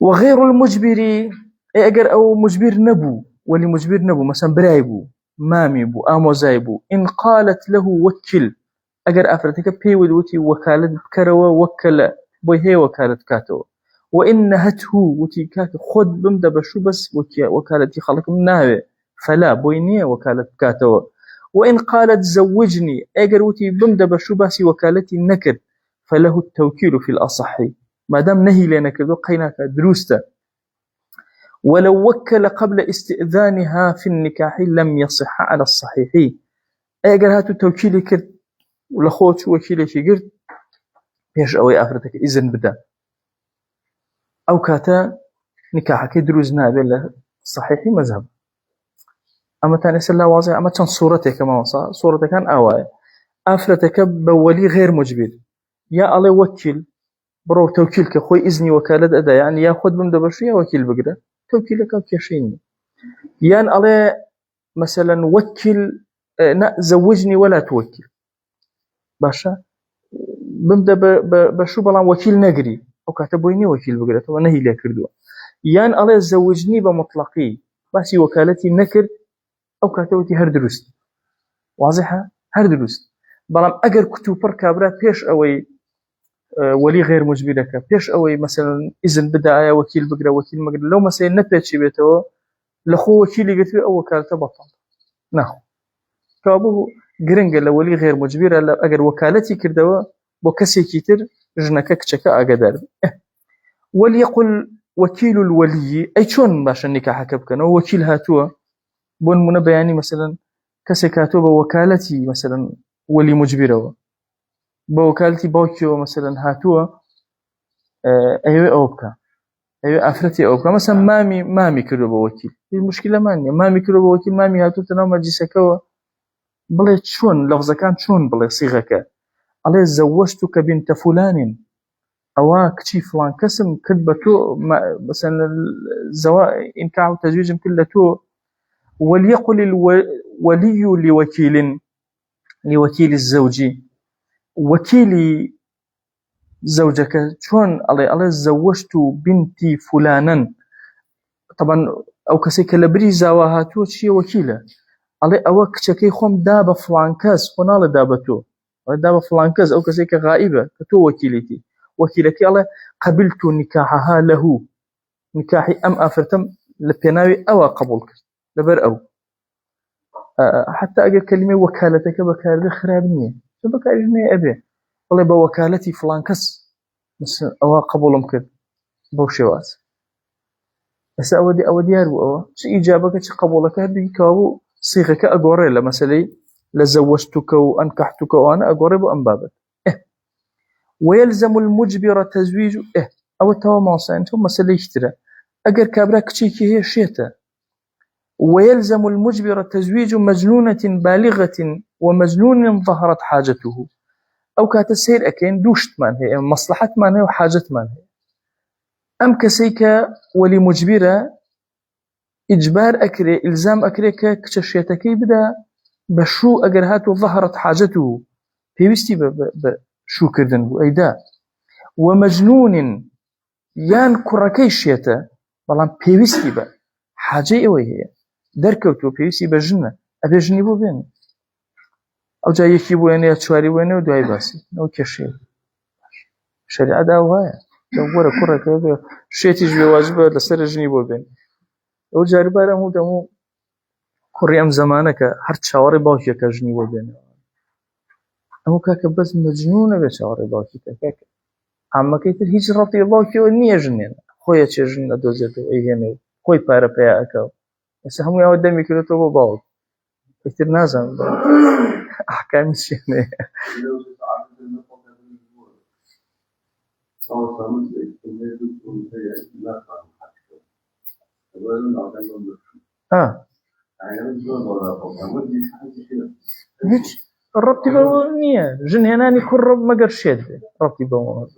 وغير المجبر أجر أو مجبر نبو ولي مجبر نبو مثلا برايبو مامي بو آموزايبو إن قالت له وكل أجر أفرتك بي ودوتي وكالة كروا وكل بوي هي وكالة كاتو وإن نهته وتي كاك خد بمدا بشو بس وكالتي خلق منها فلا بوينية وكالة كاتو وإن قالت زوجني أجر وتي بمدا بشو بس وكالتي النكر فله التوكيل في الأصح ما دام نهي لنا كذو قيناك دروسته. ولو وكل قبل استئذانها في النكاح لم يصح على الصحيح أجر هاتو توكيلي كرت ولخوت وكيلي شجرت بيش أوي أفرتك إذن بدا أو كاتا نكاحك دروزنا بلا صحيح مذهب أما تاني سلا واضح أما كان صورتك ما وصا صورتك كان أواي أفرتك بولي غير مجبر يا علي وكيل برو توكيلك خوي إذني وكالة أدا يعني يا خد بمدى بشو يا وكيل بقدر توكيلك أو كيشيني يان علي مثلا وكيل زوجني ولا توكل باشا بمدى بشو بلان وكيل نقري أو كاتبويني وكيل بقدر طبعا نهي لي كردوا يان علي زوجني بمطلقي باسي وكالتي نكر أو كاتبوتي هر درست واضحة هر درست بلان أجر كتوبر كابرا بيش أوي ولي غير مجبرك بيش أوي مثلا إذن بدأ وكيل بقرا وكيل مقرا لو مثلا نبيتشي بيته لخو وكيلي قلت أو وكالته بطل ناخو كابو جرنج لولي غير مجبر أجر وكالتي كردوا بكسي كتير جنك كشكا أقدر وليقل وكيل الولي أي شون باش النكاح كبكنا وكيل هاتوا بون من بياني مثلا كسي كاتوا بوكالتي مثلا ولي مجبره بوكالتي باكيو مثلا هاتوا أيوة أوبكا أيوة أفرتي أوبكا مثلا مامي كردوا بوكيل المشكلة مامي كردوا بوكيل مامي هاتوا تنام جيسكوا بلي شون لفظة كان شون بلي صيغك عليه زوجتك بنت فلان أو كتي فلان كسم كتبتو مثلا إنكاح وتزويج كلتو وليقل الولي لوكيل الزوج وكيلي زوجك شون عليه زوجت بنتي فلانا طبعا أو كسيك لبري زواهاتو شي وكيله عليه أو كتشكي خوم دابا فلان كاس فنال دابتو دابا فلان كاس أو كسيك غائبة كتو وكيلتي وكيلتي عليه قبلت نكاحها له نكاحي أم أفرتم لبيناوي أو قبولك لبر أو حتى أجل كلمة وكالتك بكار خرابنية شو بكار جنيه أبي والله بوكالتي فلان كاس بس أو قبولهم كده بوشوات بس أودي أو شيء إجابك شيء قبولك هذي كاو صيغك أقوري لا مثلا لزوجتك وأنكحتك وأنا أقوري بأنبابك ويلزم المجبر تزويج أو التواماسة أنتم مثلا يشترى أجر كابراك شيء هي شيته ويلزم المجبر تزويج مجنونة بالغة ومجنون ظهرت حاجته أو كاتسير أكين دوشت من هي مصلحة من هي وحاجة من هي أم كسيك ولي مجبرة إجبار أكري إلزام أكري كتشيتكي بدا بشو أجرهات ظهرت حاجته بيوستي بشو كردن أيدا ومجنون يان كركي شيته بلان بيوستي بحاجة إيوه هي دركوتو بيوستي بجنة أبي جني بو بين أو جاي يكي بو يعني أتشواري وينه ودواي باسي أو كشي شريعة داوها جوورا كركي شيتي جوي واجبه لسر جني بو بين أو جاري بارا مو دمو كوري أم زمانك هر تشاوري باوكي كجني بو بين أمو كاك بس مجنونة بشاوري باوكي كاك عما كيتر هيج ربطي باوكي ونية جنين خويا تشي جنة دوزيتو إيهاني خوي بارا بيا أكاو بس همو ياو دمي كده تو باوك كتير نازم أحكام الشيني هيج ربطي بونية جن هناني كل رب ما قرشيت ربطي بون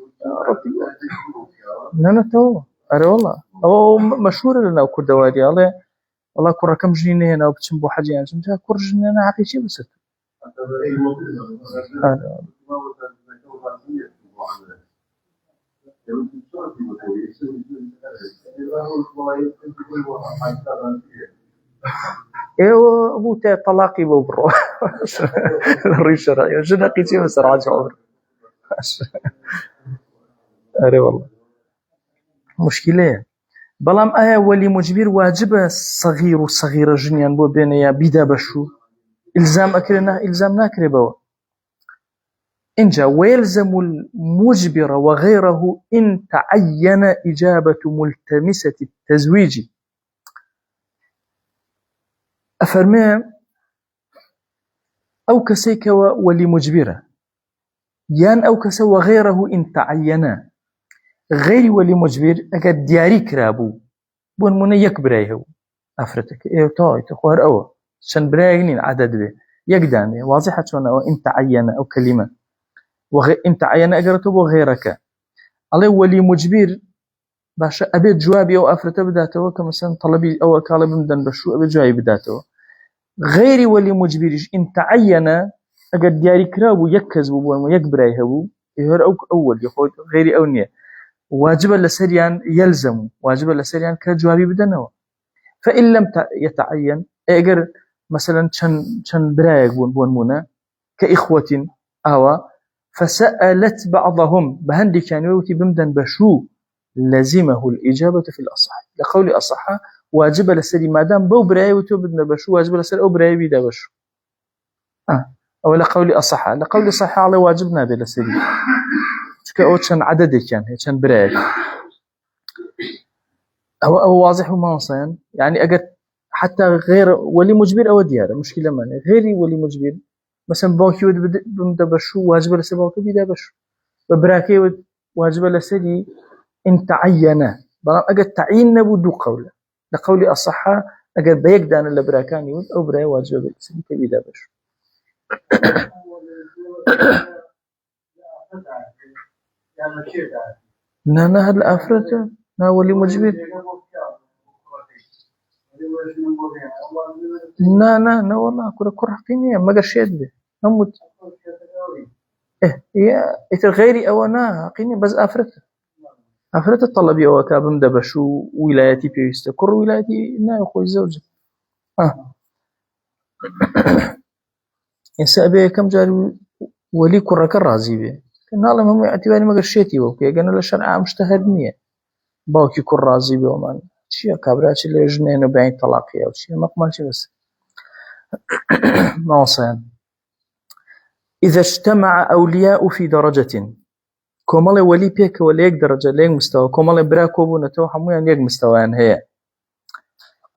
ربطي نانا تو أري والله أو مشهور لنا وكل دوادي والله كل رقم جنين هنا وبتشم بو حاجة يعني جمتها كل جنين هنا عقيشي بس ايوه ابو طلاقي ببرو الريشه راي جنا قيتي بس راجع عمر اري والله مشكله بلام ايا ولي مجبر واجب صغير وصغيره جنيان بو بين يا بيدا بشو الزام اكرنا الزام ناكربوا إن جاء ويلزم المجبر وغيره إن تعين إجابة ملتمسة التزويج أفرمي أو كسيك ولي مجبرة يان أو كسي وغيره إن تعين غير ولي مجبر أكاد دياري كرابو بون من يكبريه أفرتك إيه طاي تخوار أو شن براينين عدد به يقدان واضحة شون أو إن تعين أو كلمة إن تعين أجرته بغيرك عليه ولي مجبر باشا أبيت جوابي أو أفرته بداته كمثلا طلبي أو كالب مدن بشو أبيت جوابي بداته غيري ولي مجبرش إن تعين أجر دياري كرابو يكز بو يكبره هو يهر أول يخوض غيري أو نية واجبا لسريان يلزم واجبا لسريان كجوابي بدنه فإن لم يتعين أجر مثلا شن برايق بون منا كإخوة أو فسألت بعضهم بهندي كان يوتي بمدن بشو لزمه الإجابة في الأصح لقول أصح واجب لسري ما دام بو براي وتو بدنا بشو واجب لسري أو براي بيدا بشو أو لقول أصح لقول صح على واجبنا بلا سري كأو كان عدد كان براي أو واضح وما وصين يعني أجد حتى غير ولي مجبر أو ديار مشكلة ماني غيري ولي مجبر مثلا باكي ود بمدا بشو واجب لسري باكي بيدا بشو براكي ود واجب لسري إن تعين بلام أجد تعيين نبو دو قوله لقولي أصح أجد بيقدان اللي براكان يود أو براي واجب بالسن كبيدا بشو نا هاد الأفراد نا ولي مجبر نا والله كل كره قينية ما قرشيت به نموت هي غيري أو نا قينية بس أفراد الطلبي أو كابم دبشو ولايتي بيست كل ولايتي نا يخوي الزوجة يسأبي كم جاري ولي كرك الرازي به كان الله هم اعتباري ما قرشيتي وكي قالوا الشرع مشتهر نية باوكي كر رازي به ومان شيء كابراتش اللي جنين وبعين طلاقية وشيء مقمالش بس ما وصيان إذا اجتمع أولياء في درجة كومالي ولي بيك وليك درجة ليك مستوى كومالي براكوبو نتو حمويا ليك مستوى هي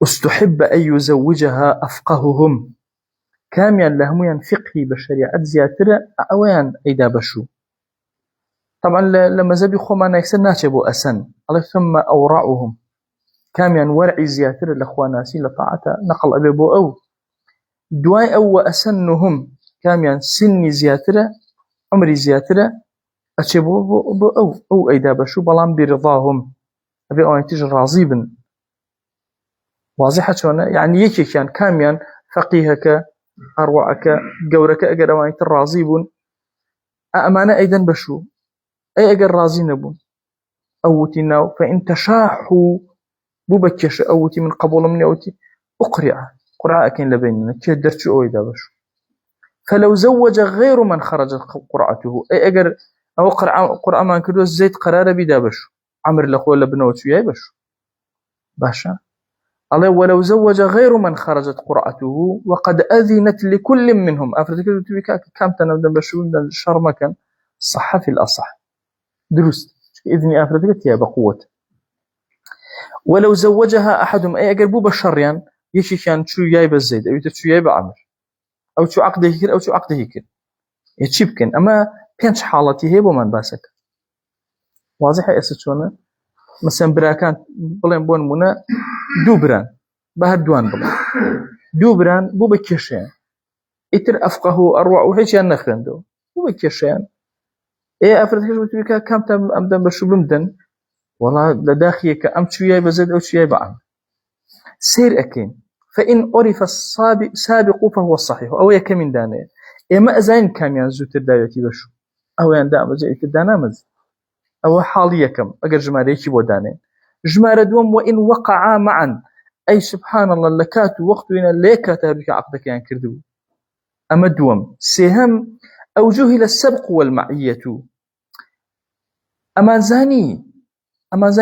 استحب أن يزوجها أفقههم كاميا لهميا فقهي بشريعة زياترة أويان أيدا بشو طبعا لما زبي خوانا يكسر ناتشبو أسن الله ثم أورعهم كاميا ورعي زياترة لأخواناسي لطاعة نقل أبيبو أو دواي أو أسنهم كاميا سني زياترة عمري زياترة أتشبو أو أيدا بشو بلان برضاهم أبي أوان تيجي راضيبا واضحة شونا يعني يكي كان كاميا فقيهك أروعك قورك أجر أوان الراضيبون أمانة أيضا بشو أي أجر راضي نبون أوتي ناو فإن تشاحوا ببكش أوتي من قبول من أوتي قرعة كين لبيننا كيدر شو أيدا بشو فلو زوج غير من خرجت قرعته أي أجر أو قرعة ما كدو زيت قرار بيدا بشو عمر لأخوة لبنوتو ياي بشو باشا الله ولو زوج غير من خرجت قرعته وقد أذنت لكل منهم أفرتك تبيك كم تنودن بشو دن شرمكا صح في الأصح درست إذني أفرتك يا بقوة ولو زوجها أحدهم أي أقربوا بالشريان يشي كان شو ياي بالزيد أو يتشو ياي بعمر أو شو عقده يكر أو شو عقده يكر يتشبكن أما كانش حالتي هي بمن باسك واضحة أساسونا مثلا براكان بلين بون منا دوبران بهدوان بلا دوبران بو بكشان إتر أفقه أروع وحيشان نخرندو بو بكشان إيه أفرتك بتبيك كم تم أمدن بشو بمدن والله لداخيك أم شوية بزد أو شوية بعم سير أكين فإن عرف سابق فهو الصحيح أو يكمن دانه إما أزاين كاميان زوتر دايتي بشو أو يندام زيت الدانامز أو حاليا كم أجر جماريكي ودانين جمار دوم وإن وقعا معا أي سبحان الله لكات وقتنا ليكات هذيك عقدك يعني كردو أما دوم سهم أو جهل السبق والمعية أما زاني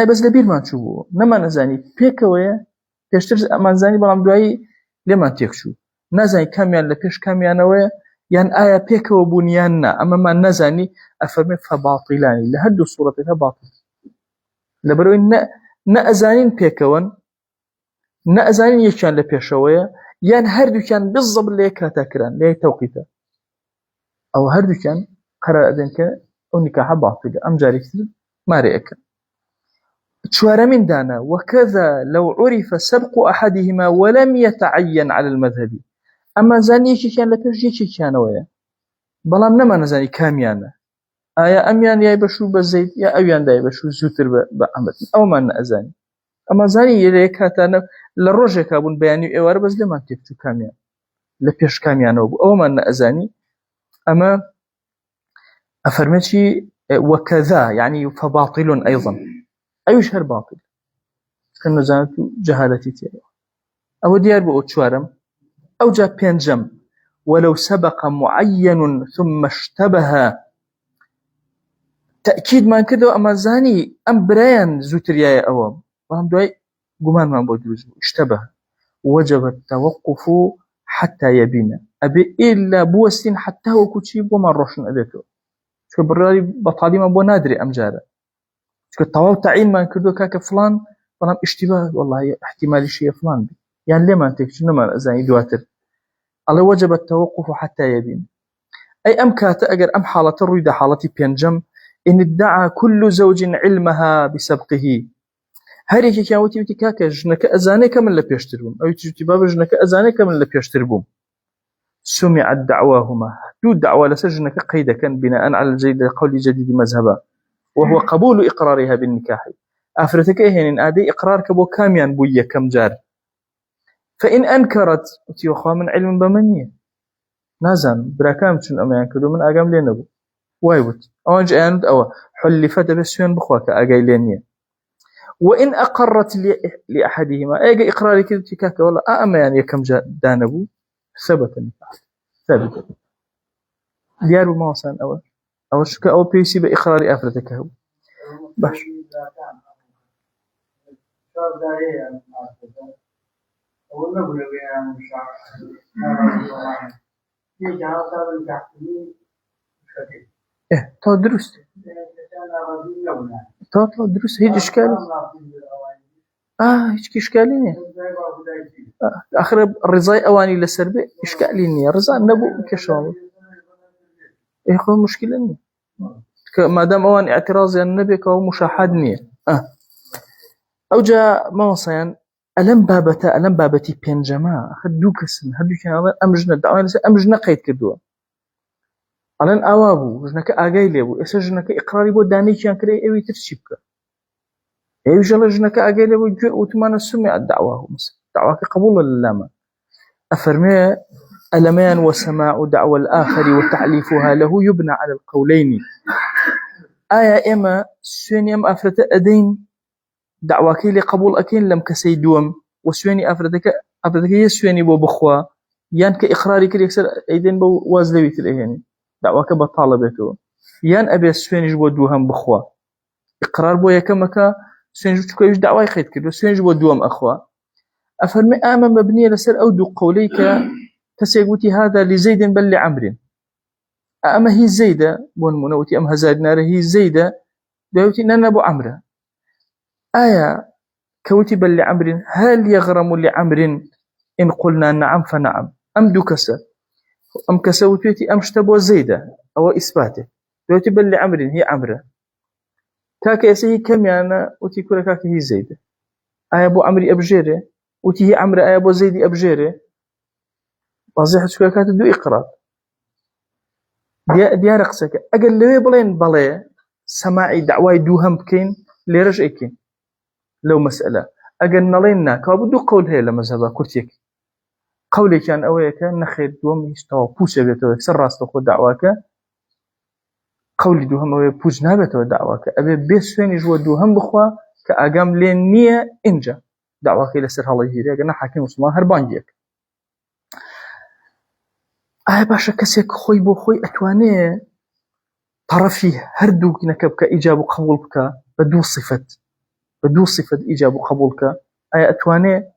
بس لبير ما تشوفه نما نزاني بيكوية تشتري أما زاني بلام دعي لما تيخشو نزاني كاميان لبيش كاميانوية يعني آية بيكو بنياننا أما ما نزاني أفرمي فباطلاني لهدو صورة باطل لبروين نأزانين بيكوان نأزانين يكان لبيشوية يعني هردو كان بالضبط ليكاتا كران ليه توقيتا أو هردو كان قرار أدنك أو نكاح باطل أم جاري كتير ما رأيك شوار من دانا وكذا لو عرف سبق أحدهما ولم يتعين على المذهب أما زاني يكي كان لبيش يكي كان ويا بلام نما نزاني كاميانا آيا أميان يا بشو بزيد يا أويان داي بشو زوتر بعمر أو ما نأزاني أما زاني يليك هاتانا لروجك أبون بياني إوار بس لما تكتو كاميان لبيش كاميان أو ما نأزاني أما أفرمتي وكذا يعني فباطل أيضا أي شهر باطل كأنه زانتو جهالتي تيري أو ديار بأوتشوارم أو جا بينجم ولو سبق معين ثم اشتبه تأكيد ما كده أما زاني أم بريان زوتريا أوام وهم دوي قمان ما بودوز اشتبه وجب التوقف حتى يبين أبي إلا بوستين حتى هو كتشيب وما روشن أبيته شو برالي بطالي ما بو نادري أم جارة شو الطواو تعين ما كده كاك فلان فلان اشتباه والله احتمال شيء فلان بي. يعني ليه ما انتك شنو ما زاني دواتر الله وجب التوقف حتى يبين أي أم كاتا أجر أم حالة الرؤية حالتي بينجم إن ادعى كل زوج علمها بسبقه هريكي كاوتي وتكاكا جنك أزاني كمن لبيشتربون أو تباب جنك أزاني كمن لبيشتربون سمعت دعواهما دو دعوة لسجنك قيدا كان بناء على الجيد قول جديد مذهبا وهو قبول إقرارها بالنكاح أفرتك إهن آدي إقرار كبو كاميان بويا كم جار فإن أنكرت وتيوخوا من علم بمنية نازم براكام شن أما ينكدو من أقام لينبو وايبوت أوانج أند أو حلفت بسيون بخواك أقاي لينية وإن أقرت لأحدهما أيجا إقراري كده تكاكا والله أما يعني كم دانبو ثبت النكاح ثابت ديار ما وصان أو شكا أو بيسي بإقرار أفرتك هو باش إيه تو درست تو درست هيج إشكال هيج إشكالية آخر الرضاي أواني لسربي إشكالية الرضا نبو كشام إيه خو مشكلة ما دام أوان اعتراض النبي كهو مشاهدني أو جاء ما وصيان ألم بابتي بينجما خدو كسن هدو كان أمجنا دعوان أمجنا قيد كدوا ألان أوابو جنك أجاي ليبو إسا جنك إقراري بو داني كان كري أوي ترشيبك أيو جل جنك أجاي ليبو جن وتمانا سمع الدعوة مثلا دعوة قبول اللامة أفرمي ألمان وسماع دعوة الآخر وتعليفها له يبنى على القولين آية إما سوين يم أفرت أدين دعواكي لقبول أكين لم كسيدوم وسويني أفرتك يسويني بو بخوا يان كإقراري كري يكسر أيدين بو وازلوي تلهيني دعواك بطالبته يان أبي سويني جبو دوهم بخوا إقرار بو يكمك سويني جبو تكويش دعواي خيط كدو سويني جبو دوهم أخوا أفرمي آمن مبنية لسر أو دو قوليك كسيقوتي هذا لزيد بل لعمر أما هي زيدة بون منوتي أم هزاد نار هي زيدة بيوتي نانا بو عمرو آية كوتب لعمر هل يغرم لعمر إن قلنا نعم فنعم أم دو كسا أم كسوتيتي أم اشتبو زيدة أو إثباته كوتب لعمر هي عمرو كاكا يسهي كم يعني وتي كل كاكا هي زيدة آية بو عمري أبجيري وتي هي عمرو آية بو زيدي أبجيري وظيحة شكاكات دو إقرار ديار قسك أقل لوي بلين بلي سماعي دعواي دوهم بكين ليرج إكين لو مسألة أقل نلينا كابدو قول هي لمذهبا كرتيك قولي كان أويك نخير دوم يستوى بوسة بيتوك سراس تقول دعواك قولي دوهم أوي بوز نابتو دعواك أبي بيسوين جوا دوهم بخوا كأقام لين نية إنجا دعواك إلى سر الله يهيري أقلنا حاكم وصمان هربان ديك باشا كسيك خوي بو خوي أتواني طرفي هردوك نكبك إجاب وقبولك بدو صفة إجاب وقبولك أتواني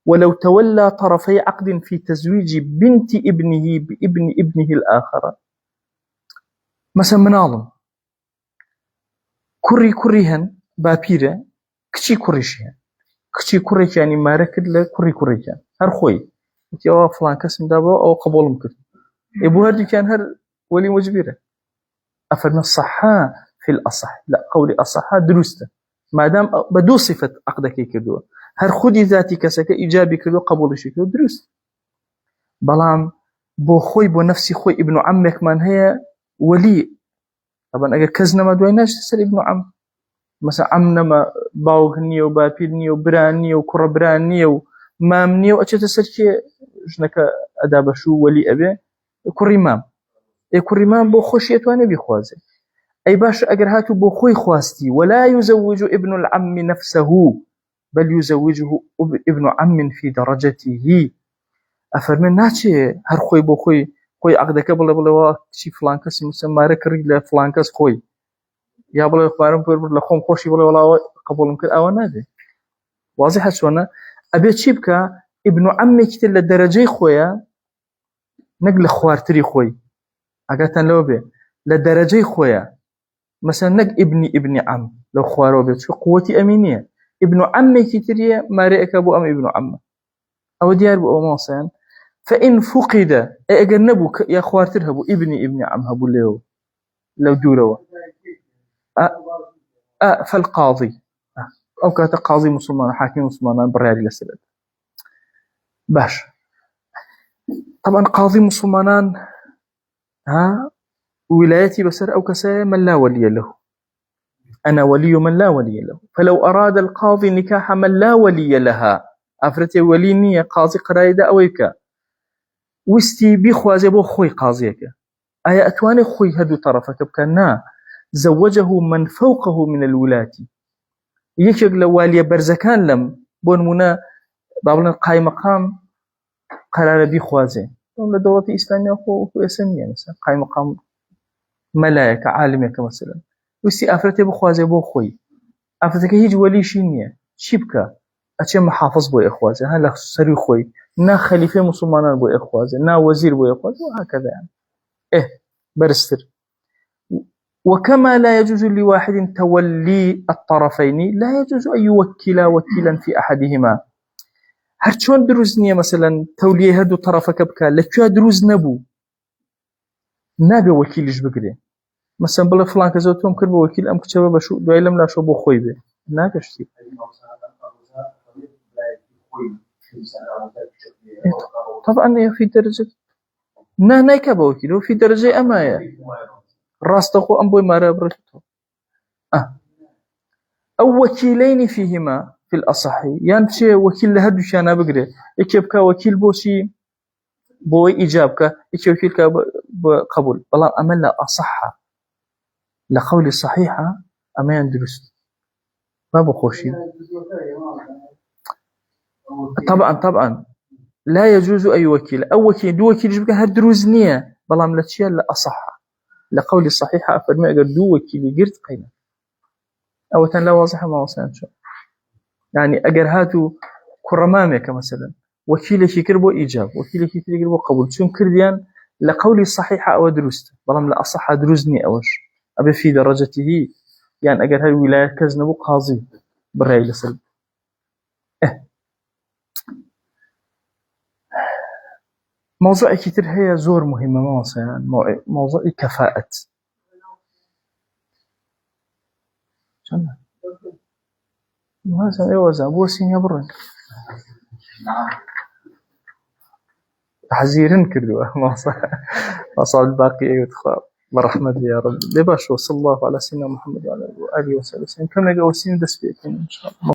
ولو تولى طرفي عقد في تزويج بنت ابنه بابن ابنه الآخر مثلا مناظم كريهن بابيرة كشي كريشهن كشي كريش يعني ما ركد له كريشهن هر خوي يا فلان كسم دابا أو قبول ممكن يبو هردي كان هر ولي مجبرة أفرنا الصحة في الأصح لا قولي أصحها درسته ما دام بدو صفة عقدك كدوا هر خودي ذاتي كسك إيجابي كدوا قبول شيء كدوا درست بلام بو خوي بو نفسي خوي ابن عمك من هي ولي طبعا أجر كزنا ما دويناش تسر ابن عم مثلا عمنا ما باوغني وبابيرني وبراني وكرة براني ومامني وأشي تسر كي جنك أداب شو ولي أبي كري مام كري مام بو خوشيت وأنا بيخوازي أي باش أجر هاتو بو خوي خواستي ولا يزوج ابن العم نفسه بل يزوجه ابن عم في درجته أفرمن ناتشي هر خوي بو خوي عقدك بلا شي فلان كاس مسمى ركري لا فلان كاس خوي يا بلا اخبارم بلا خوم خوشي بلا ولا قبول ممكن او نادي واضح شلون ابي تشيبكا ابن عمي كتل لدرجه خويا نقل خوارتري خوي اگاتن لو به لدرجه خويا مثلا نق ابن عم لو خوارو به شو قوتي امينيه ابن عمي كتري ما رأيك ابو ام ابن عمه او ديار بو موسان فإن فقد أجنبك يا خوارتر هبو ابن عم هبو لو دوروا فالقاضي أو كات قاضي مسلمان حاكم مسلمان براري لسلد باش طبعا قاضي مسلمان ولايتي بسر أو كسايا من لا ولي له أنا ولي من لا ولي له فلو أراد القاضي نكاح من لا ولي لها أفرتي وليني قاضي قرايدة أويكا وستي بيخوازي بو خوي قاضيك أي أتواني خوي هدو طرفك بكنا زوجه من فوقه من الولاة يكيق لوالي برزكان لم بون منا بابلنا قاي مقام قرار بيخوازي لأن دولة إسلامية أخو إسلامية مثلا قاي مقام ملايك عالميك مثلا وستي أفرتي بخوازي بو خوي أفرتك هيج ولي شينية شبكة أتشي محافظ بو إخوازي هلا سري خوي نا خليفة مسلمان بو إخوازي نا وزير بو إخوازي وهكذا يعني برستر وكما لا يجوز لواحد تولي الطرفين لا يجوز أن يوكل وكيلا في أحدهما هرچون دروزنية مثلا توليه هدو طرفك بكا لكوا دروز نبو نابي وكيلش بقري مثلا بلا فلان كزوتهم كربو وكيل أم كتبه بشو دوائلم لا شو بو خوي بي ناكشتي طبعا في درجة نايكا بوكيل وفي درجة أمايا راستخو أم بوي مارا برتو أو وكيلين فيهما في الأصح يعني شيء وكيل لهدو شانا بقري إكيبكا وكيل بوشي بوي إجابكا إكيبكا بقبول بلان أمن لا أصح لقول الصحيحة أما يندرس ما بخوشي طبعا لا يجوز أي وكيل أو وكيل دو وكيل جبكا هدروز نية بلان لتشيا لا أصح لقول الصحيحة أفرمي أقر دو وكيلي قرد قيمة أو تن لا واضحة ما وصلت شو يعني أجر هاتو كرمامك مثلا وكيلك يكربو إيجاب وكيلك يكربو قبول شون كرديان لقولي الصحيحة أو دروست بلام لا أصح دروزني أوش أبي في درجته يعني أجر هاي ولاية كزنبو قاضي برأي لسل موضوع كتير هي زور مهمة ما وصل موضوع كفاءة شنو هذا يوزع بوسين يبرن تحذيرن كردوا ما صار الباقي يدخل برحمة يا رب لباش وصلى الله على سيدنا محمد وعلى آله وصحبه وسلم كم نجا وسين دس بيكم إن شاء الله.